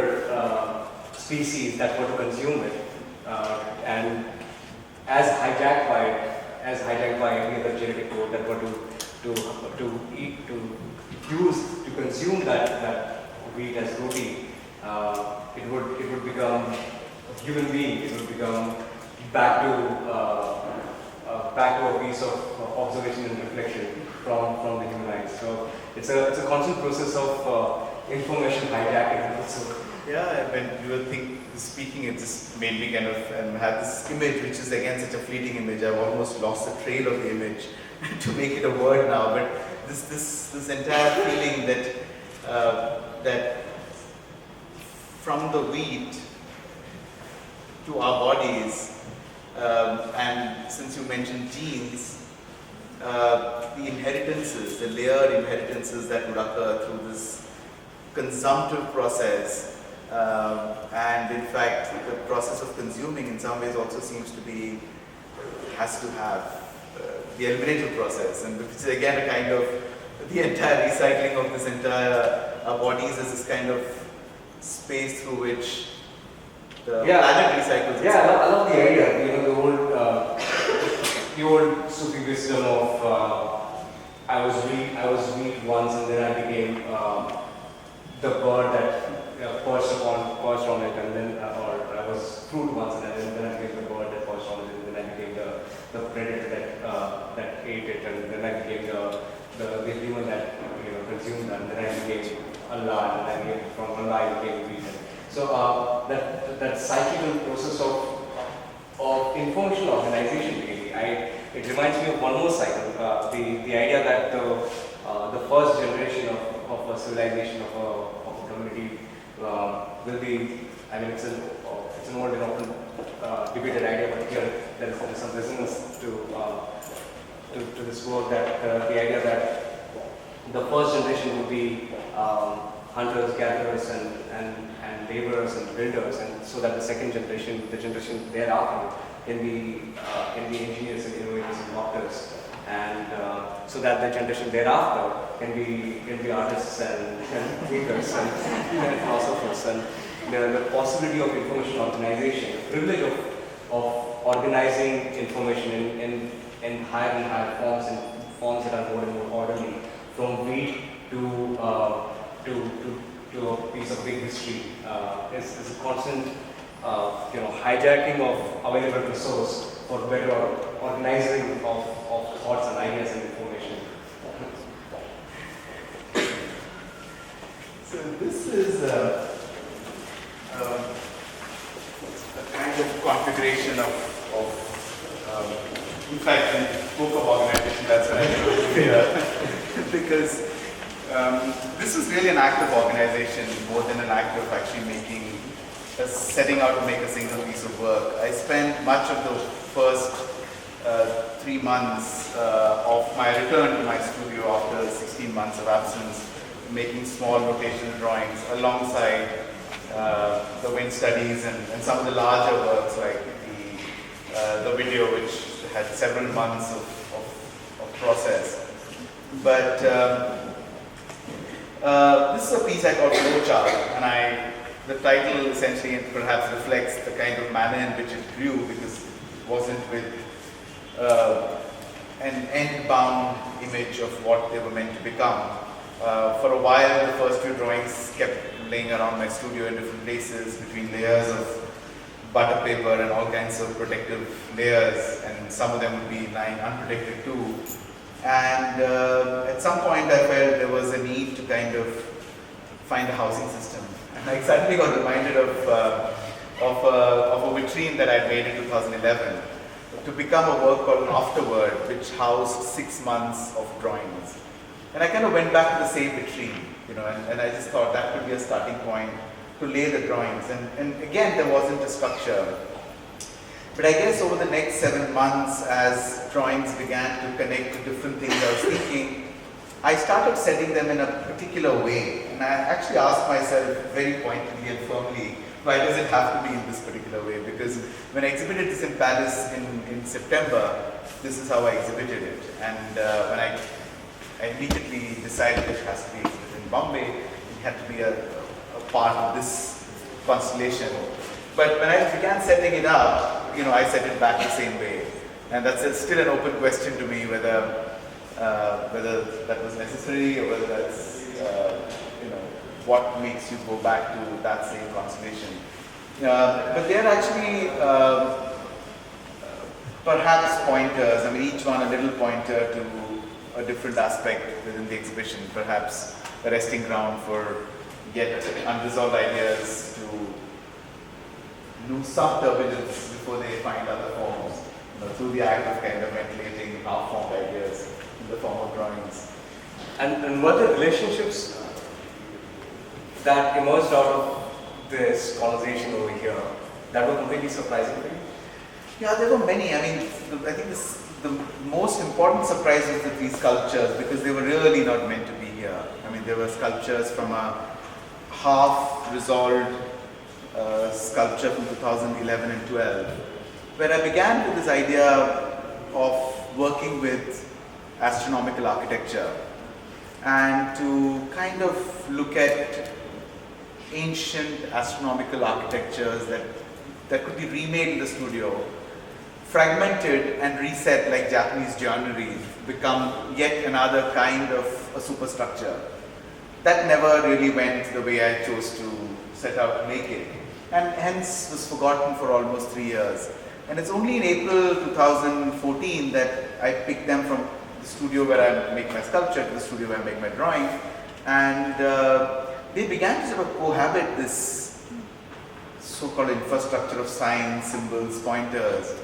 species that were to consume it, and as hijacked by every other genetic code that were to eat, to use, to consume that wheat as roti, it would become a human being. It would become back to a piece of observation and reflection from the human eyes. So it's a constant process of information hijacking also. Yeah, when you were speaking, it just made me kind of have this image, which is again such a fleeting image. I've almost lost the trail of the image to make it a word now. But this entire feeling that from the wheat to our bodies, and since you mentioned genes, the inheritances, the layered inheritances that would occur through this consumptive process, and in fact the process of consuming in some ways also seems to be, has to have the eliminative process, and which is again a kind of the entire recycling of this entire our bodies as this kind of space through which the Yeah. planet recycles Yeah, itself. I love the idea. You know, the old Sufi wisdom of I was weak once, and then I became the bird that perched on it, and then or I was fruit once, and then I became the bird that perched on it, and then I became the predator that ate it, and then I became the human that consumed that, and then I became Allah, and then I became from Allah I became vegan. So that cyclical process of informational organization really, it reminds me of one more cycle. The idea that the first generation of a civilization of a community will be, I mean, it's an old and often debated idea, but here there is some resonance to this work, that the idea that the first generation will be hunters, gatherers, and laborers and builders, and so that the second generation, the generation thereafter, can be engineers and innovators and doctors, and so that the generation thereafter can be artists and thinkers and philosophers, and the possibility of information organization, the privilege of organizing information in higher and higher forms, and forms that are more and more orderly, from wheat to a piece of big history, is a constant hijacking of available resource for better organizing of thoughts and ideas and information. So this is a kind of configuration in fact, in the book of organization, that's what I wrote here. Because this is really an act of organization more than an act of actually setting out to make a single piece of work. I spent much of the first 3 months of my return to my studio after 16 months of absence, making small rotational drawings alongside the wind studies and some of the larger works like the video, which had several months of process. But this is a piece I called Flowchart, and the title essentially perhaps reflects the kind of manner in which it grew, because it wasn't with an end-bound image of what they were meant to become. For a while, the first few drawings kept laying around my studio in different places, between layers of butter paper and all kinds of protective layers, and some of them would be lying unprotected too. And at some point I felt there was a need to kind of find a housing system. And I suddenly got reminded of a vitrine that I'd made in 2011 to become a work called An Afterword, which housed 6 months of drawings. And I kind of went back to the same vitrine, and I just thought that could be a starting point to lay the drawings. And again, there wasn't a structure. But I guess over the next 7 months, as drawings began to connect to different things I was thinking, I started setting them in a particular way. And I actually asked myself very pointedly and firmly, why does it have to be in this particular way? Because when I exhibited this in Paris in September, this is how I exhibited it. And when I immediately decided it has to be exhibited in Bombay, it had to be a part of this constellation. But when I began setting it up, I set it back the same way. And that's still an open question to me, whether that was necessary, or whether that's, what makes you go back to that same constellation. But they're actually perhaps pointers, each one a little pointer to a different aspect within the exhibition, perhaps a resting ground for yet unresolved ideas to lose some turbulence before they find other forms, through the act of kind of ventilating half-formed ideas in the form of drawings. And what the relationships that emerged out of this conversation over here that were completely surprising to you? Yeah, there were many. I think the most important surprise was the 3 sculptures, because they were really not meant to be here. There were sculptures from a half-resolved sculpture from 2011 and 12, where I began with this idea of working with astronomical architecture and to kind of look at ancient astronomical architectures that that could be remade in the studio, fragmented and reset like Japanese joinery, become yet another kind of a superstructure. That never really went the way I chose to set out to make it, and hence was forgotten for almost 3 years. And it's only in April 2014 that I picked them from the studio where I make my sculpture to the studio where I make my drawing, and they began to sort of cohabit this so-called infrastructure of signs, symbols, pointers,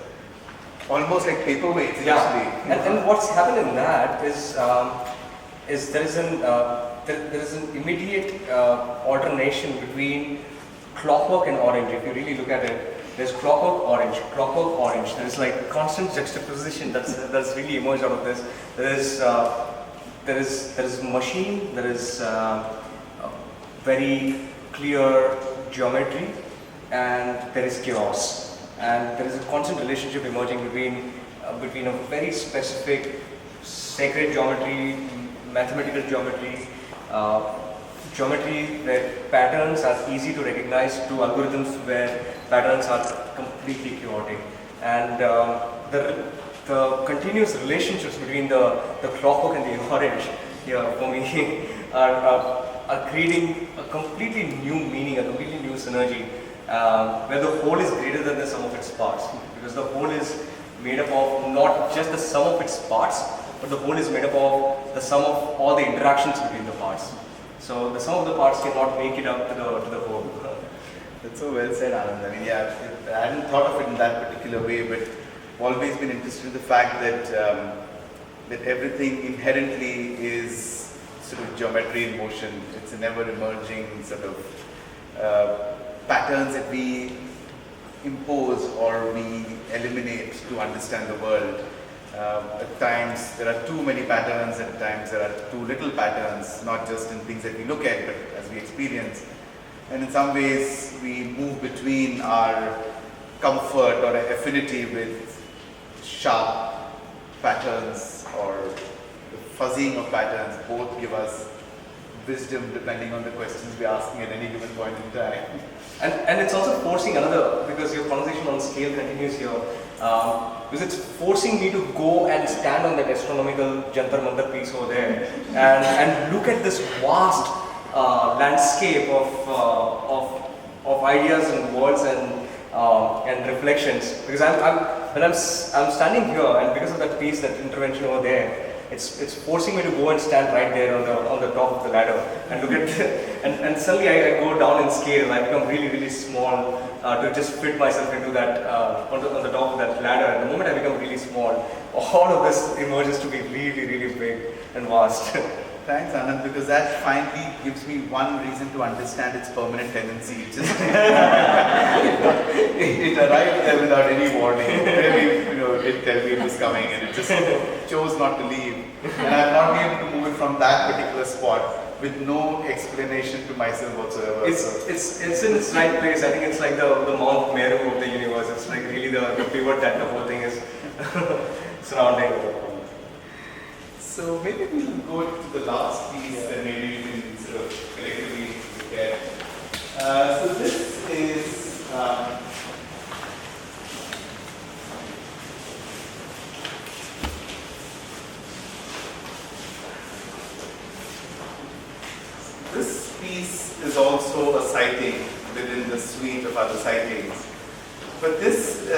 almost like paperweights actually. And what's happened in that is there is an immediate alternation between clockwork and orange. If you really look at it, there's clockwork orange. There's like constant juxtaposition that's really emerged out of this. There is machine. There is very clear geometry, and there is chaos. And there is a constant relationship emerging between a very specific sacred geometry, mathematical geometry, geometry where patterns are easy to recognize, to algorithms where patterns are completely chaotic. And the continuous relationships between the clockwork and the orange here for me are creating a completely new meaning, a completely new synergy, where the whole is greater than the sum of its parts, because the whole is made up of not just the sum of its parts, but the whole is made up of the sum of all the interactions between the parts. So the sum of the parts cannot make it up to the whole. That's so well said, Anand. I mean, yeah, I hadn't thought of it in that particular way, but I've always been interested in the fact that that everything inherently is sort of geometry in motion. It's an ever-emerging sort of patterns that we impose or we eliminate to understand the world. At times there are too many patterns, at times there are too little patterns, not just in things that we look at, but as we experience. And in some ways we move between our comfort or affinity with sharp patterns or the fuzzying of patterns. Both give us wisdom depending on the questions we're asking at any given point in time. And it's also forcing another, because your conversation on scale continues here, because it's forcing me to go and stand on that astronomical Jantar Mantar piece over there and look at this vast landscape of ideas and words and reflections. Because I'm standing here, and because of that piece, that intervention over there, it's forcing me to go and stand right there on the top of the ladder and look at and suddenly I go down in scale. I become really, really small to just fit myself into that on the top of that ladder. And the moment I become really small, all of this emerges to be really, really big and vast. Thanks, Anand, because that finally gives me one reason to understand its permanent tendency. It just it arrived there without any warning. Really, didn't tell me it was coming, and it just chose not to leave. And I've not been able to move it from that particular spot with no explanation to myself whatsoever. It's in its right place. I think it's like the Mount Meru of the universe. It's like really the pivot that the whole thing is surrounding. So maybe we'll go to the last piece and maybe we can sort of collectively look at. So this is this piece is also a sighting within the suite of other sightings. But this is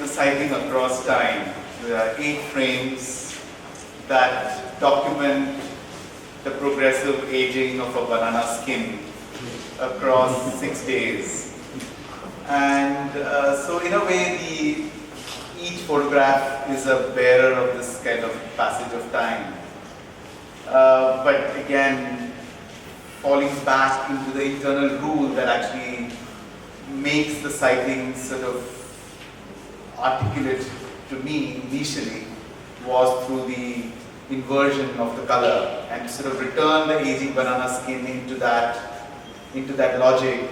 a sighting across time. There are 8 frames that document the progressive aging of a banana skin across 6 days. And so in a way, each photograph is a bearer of this kind of passage of time. But again, falling back into the internal rule that actually makes the sighting sort of articulate to me initially was through the inversion of the color, and sort of return the aging banana skin into that logic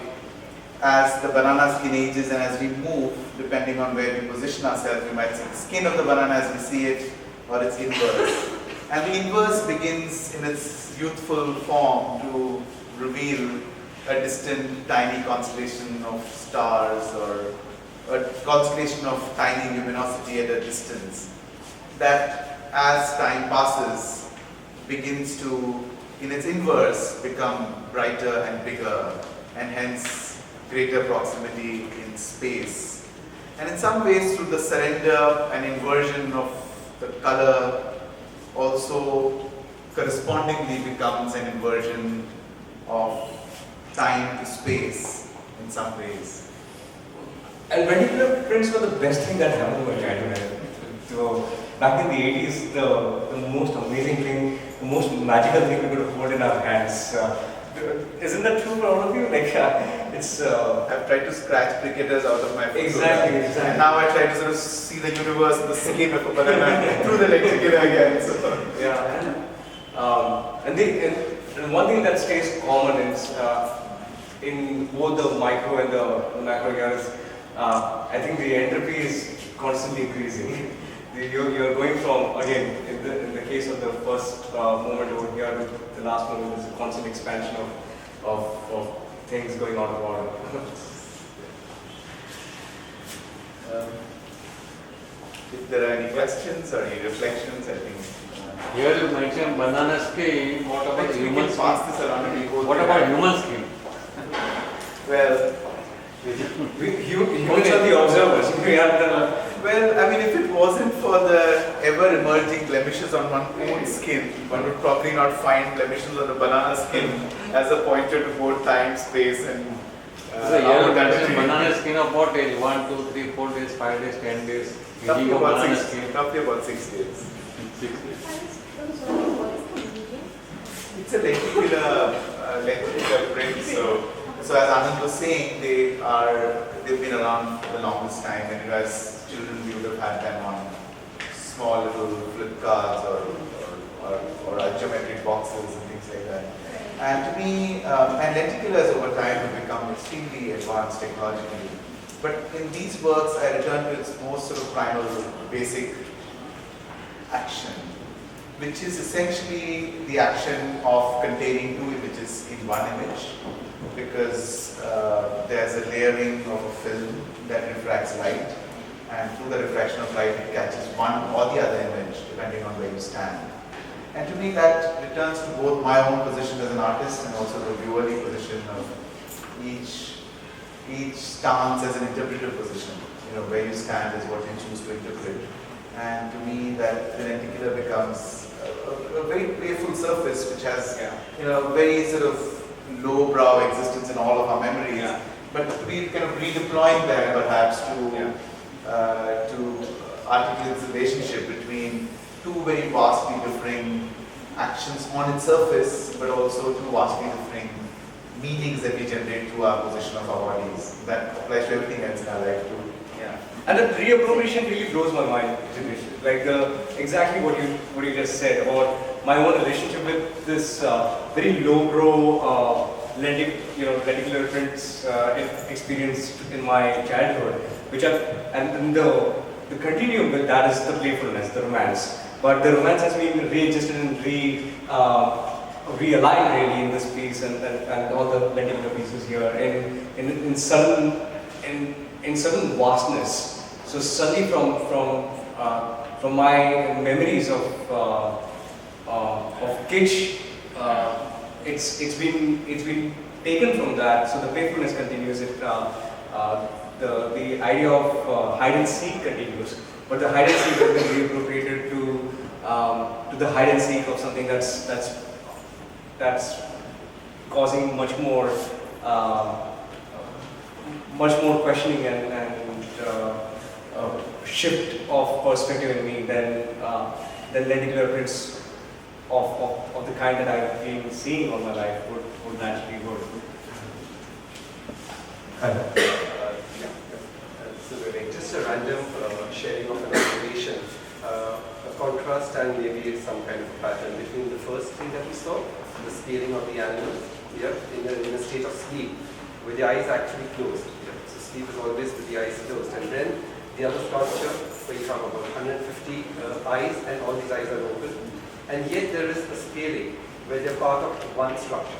as the banana skin ages and as we move, depending on where we position ourselves, we might see the skin of the banana as we see it, or its inverse. And the inverse begins in its youthful form to reveal a distant tiny constellation of stars or a constellation of tiny luminosity at a distance that as time passes begins to, in its inverse, become brighter and bigger and hence greater proximity in space. And in some ways, through the surrender and inversion of the color also correspondingly becomes an inversion of time to space in some ways. And vertical prints were the best thing that happened to my childhood. So back in the 80s, the most amazing thing, the most magical thing we could hold in our hands. Isn't that true for all of you? Like, it's. I've tried to scratch cricketers out of my photos. Exactly. And now I try to sort of see the universe in the skin of a banana through the lenticular again. So. Yeah. And one thing that stays common is in both the micro and the macro here is I think the entropy is constantly increasing. You're going from, again, in the case of the first moment over here to the last moment, there's a constant expansion of things going out of order. If there are any questions or any reflections, I think. Here you mentioned banana skin. What about Actually, human we can skin? pass this around and we go What through about that. human skin? Well, Humans are the observers. We are the. well, I mean, if it wasn't for the ever-emerging blemishes on one's own skin, one would probably not find blemishes on the banana skin as a pointer to both time, space, and So here you our mentioned country. banana skin of what age? 1, 2, 3, 4 days, 5 days, 10 days. Roughly Eating of about banana 6 skin. roughly about 6 days. 6 days. It's a lenticular print. So as Anand was saying, they've been around for the longest time, and as children we would have had them on small little flip cards or geometric boxes and things like that. And to me, and lenticulars over time have become extremely advanced technologically. But in these works, I return to its most sort of primal, basic action, which is essentially the action of containing two images in one image, because there's a layering of a film that refracts light, and through the refraction of light it catches one or the other image depending on where you stand. And to me that returns to both my own position as an artist and also the viewerly position of each stance as an interpretive position. You know, where you stand is what you choose to interpret. And to me that the lenticular becomes a very playful surface which has very sort of low-brow existence in all of our memories, but to be kind of redeploying them perhaps to articulate this relationship between two very vastly differing actions on its surface, but also two vastly differing meanings that we generate through our position of our bodies. That applies to everything else in our life too. Yeah. And the reappropriation really blows my mind, Jitish. Like exactly what you just said about my own relationship with this very low-brow lenticular prints experienced in my childhood, which and the continuum with that is the playfulness, the romance. But the romance has been readjusted and realigned really in this piece and all the lenticular pieces here in sudden vastness. So suddenly from my memories of kitsch, it's been taken from that. So the playfulness continues. The idea of hide and seek continues, but the hide and seek has been reappropriated to the hide and seek of something that's causing much more questioning and shift of perspective in me than lenticular prints of the kind that I've been seeing all my life would naturally would. So just a random sharing of an observation, a contrast and maybe some kind of a pattern between the first thing that we saw, the scaling of the animal, in a state of sleep, with the eyes actually closed. So sleep is always with the eyes closed, and then the other sculpture where you talk about 150 eyes and all these eyes are open, and yet there is a scaling where they're part of one structure.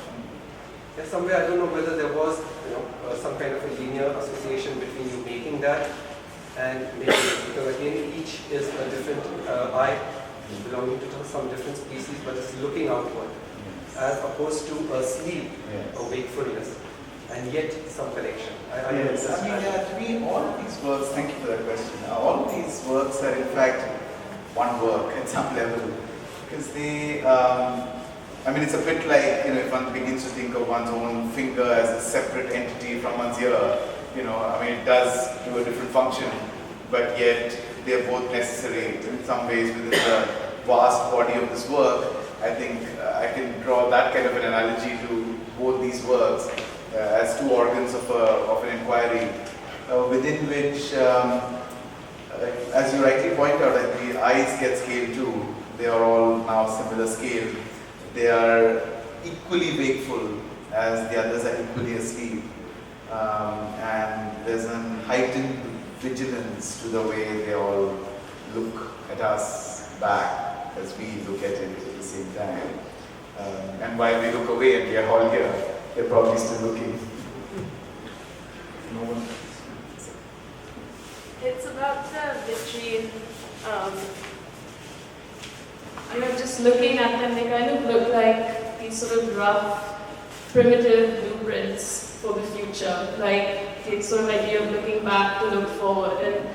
Yeah, somewhere I don't know whether there was some kind of a linear association between you making that and making it, because again each is a different eye belonging to some different species, but it's looking outward, as opposed to a sleep, a wakefulness, and yet some connection. I To me, all of these works, thank you for that question. All of these works are in fact one work at some level, because they, it's a bit like, if one begins to think of one's own finger as a separate entity from one's ear, it does do a different function, but yet they're both necessary in some ways within the vast body of this work. I think I can draw that kind of an analogy to both these works as two organs of an inquiry, within which, as you rightly point out, that the eyes get scale too. They are all now similar scale. They are equally wakeful as the others are equally asleep. And there's a heightened vigilance to the way they all look at us back as we look at it at the same time. And while we look away and we are all here, they're probably still looking. No one. It's about the between, just looking at them, they kind of look like these sort of rough, primitive blueprints for the future, like the sort of idea of looking back to look forward. And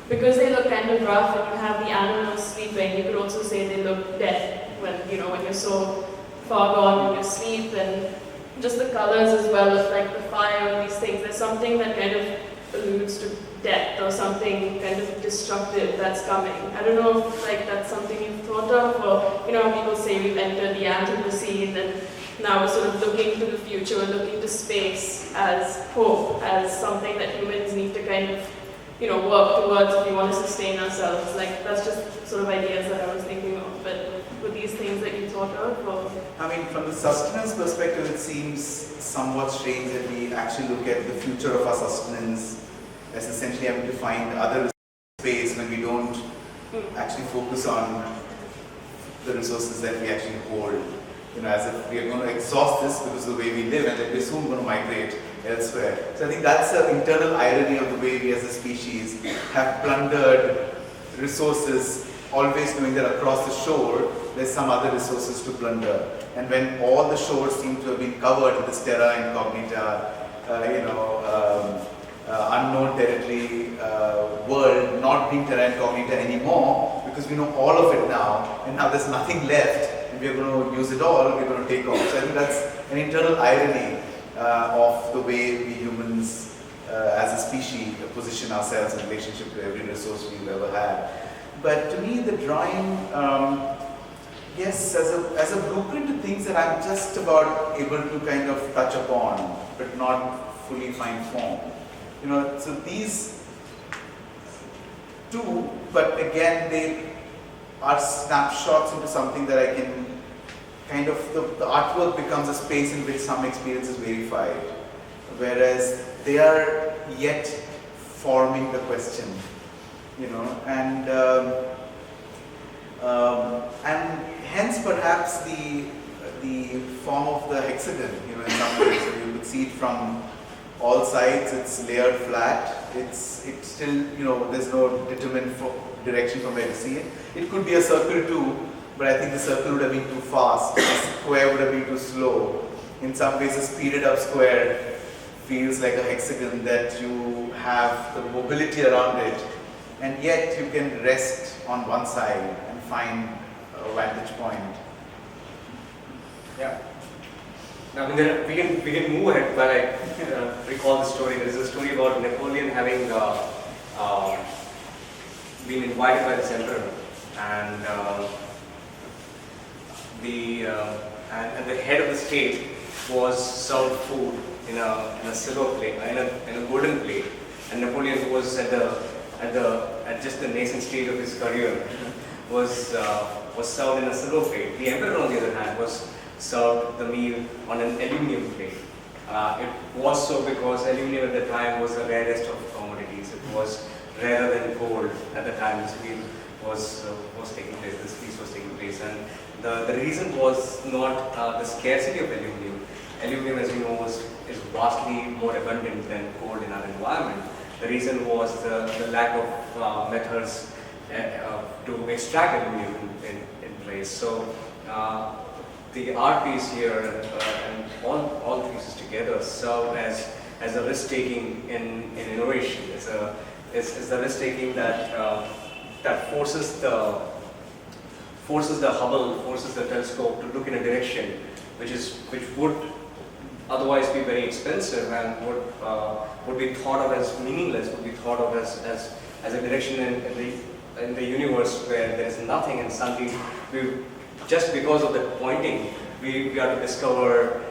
because they look kind of rough and you have the animals sleeping, you could also say they look dead when you're so far gone in your sleep, and just the colors as well of like the fire and these things. There's something that kind of alludes to death or something kind of destructive that's coming. I don't know if that's something you've thought of, or people say we've entered the Anthropocene and now we're sort of looking to the future, we're looking to space as hope, as something that humans need to kind of work towards if we want to sustain ourselves. That's just sort of ideas that I was thinking of, but were these things that you thought of? Or? From the sustenance perspective, it seems somewhat strange that we actually look at the future of our sustenance as essentially having to find other space when we don't actually focus on the resources that we actually hold. As if we are going to exhaust this because of the way we live, and that we're soon going to migrate elsewhere. So I think that's an internal irony of the way we as a species have plundered resources, always knowing that across the shore there's some other resources to plunder. And when all the shores seem to have been covered in this terra incognita, unknown territory world, not being terra incognita anymore, because we know all of it now, and now there's nothing left, and we're going to use it all, we're going to take off. So I think that's an internal irony of the way we humans as a species position ourselves in relationship to every resource we've ever had. But to me, the drawing, yes, as a blueprint to things that I'm just about able to kind of touch upon, but not fully find form. So these two, but again, they are snapshots into something that I can kind of, the artwork becomes a space in which some experience is verified, whereas they are yet forming the question, and hence perhaps the form of the hexagon, in some ways, so you could see it from all sides. It's layered flat. It's still, there's no determined direction from where to see it. It could be a circle too, but I think the circle would have been too fast. The square would have been too slow. In some ways, a speeded up square feels like a hexagon that you have the mobility around it, and yet you can rest on one side and find a vantage point. Yeah. Now, we can move ahead, but I recall the story. There is a story about Napoleon having been invited by this emperor, and the head of the state was served food in a silver plate, in a golden plate, and Napoleon, who was at just the nascent stage of his career, was served in a silver plate. The emperor, on the other hand, was served the meal on an aluminum plate. It was so because aluminum at the time was the rarest of commodities. It was rarer than gold at the time this meal was taking place, this feast was taking place. And the reason was not the scarcity of aluminum. aluminum, as you know, is vastly more abundant than coal in our environment. The reason was the lack of methods to extract aluminum in place. So the art piece here and all the pieces together serve as a risk-taking in innovation. It's the risk-taking that forces the Hubble, forces the telescope to look in a direction which would otherwise be very expensive and would be thought of as meaningless, would be thought of as a direction in the universe where there is nothing, and suddenly just because of that pointing, we are to discover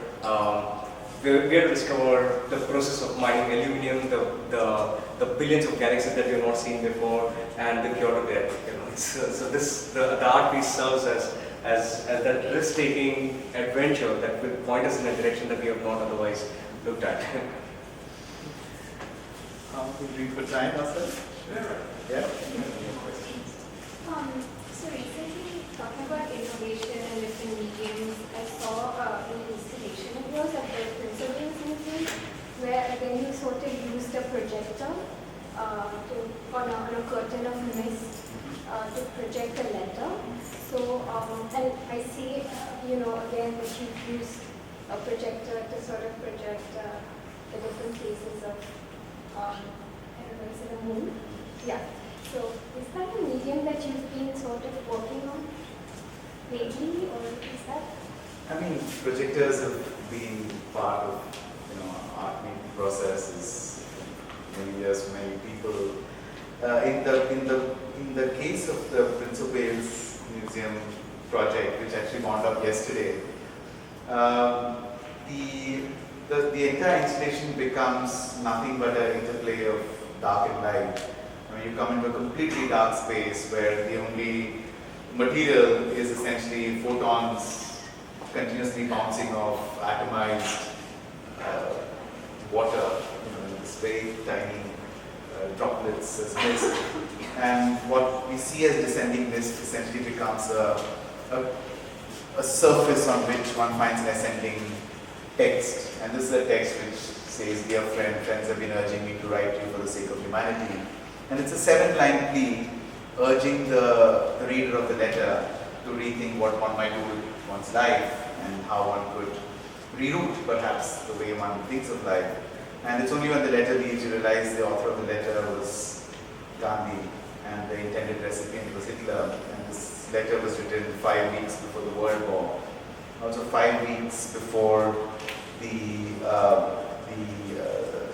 the process of mining aluminum, the billions of galaxies that we have not seen before, and the cure to death. So the art piece serves as that risk-taking adventure that will point us in a direction that we have not otherwise looked at. Could we for time ourselves? Sure. Yeah. So recently, talking about innovation and different mediums, I saw an installation of yours at the Principles Museum, where again you sort of used a projector on a curtain of mist to project a letter. So, and I see, again that you've used a projector to sort of project the different phases of, I don't know, is it a moon? Yeah. So, is that a medium that you've been sort of working on lately, or is that? I mean, projectors have been part of art making processes many years for many people. In the case of the Prince of Wales Museum project, which actually wound up yesterday, the entire installation becomes nothing but an interplay of dark and light. You come into a completely dark space where the only material is essentially photons continuously bouncing off atomized water, in this very tiny droplets as mist. And what we see as descending mist essentially becomes a surface on which one finds an ascending text. And this is a text which says, "Dear friend, friends have been urging me to write to you for the sake of humanity." And it's a 7-line plea urging the reader of the letter to rethink what one might do with one's life and how one could reroute perhaps the way one thinks of life. And it's only when the letter leaves you realize the author of the letter was Gandhi and the intended recipient was Hitler. And this letter was written 5 weeks before the World War. Also 5 weeks before the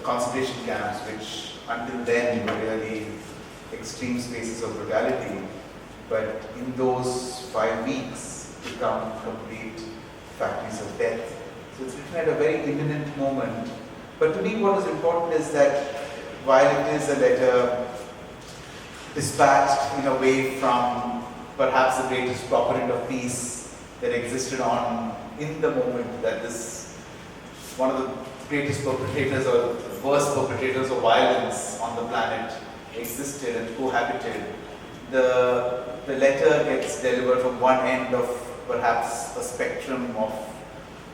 concentration camps, which until then were really extreme spaces of brutality, but in those 5 weeks become complete factories of death. So it's written at a very imminent moment. But to me what is important is that while it is a letter dispatched in a way from perhaps the greatest proponent of peace that existed in the moment that this, one of the greatest perpetrators or worst perpetrators of violence on the planet existed and cohabited, the letter gets delivered from one end of perhaps a spectrum of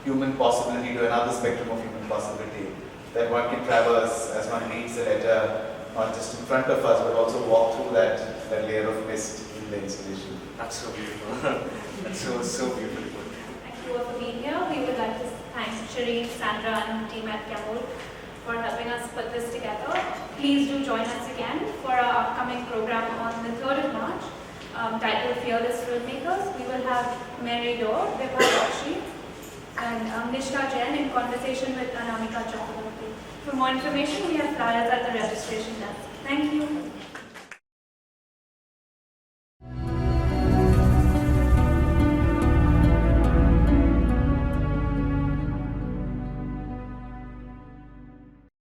human possibility to another spectrum of human possibility that one can traverse as one reads the letter, not just in front of us, but also walk through that layer of mist in the installation. That's so beautiful. That's so beautiful. Thank you all for being here. We would like to thank Shireen, Sandra, and the team at Chemould for helping us put this together. Please do join us again for our upcoming program on the 3rd of March, titled Fearless Filmmakers. We will have Mary Dore, Vibha Bakshi, and Nishka Jain in conversation with Anamika Chakraborty. For more information, we have flyers at the registration desk. Thank you.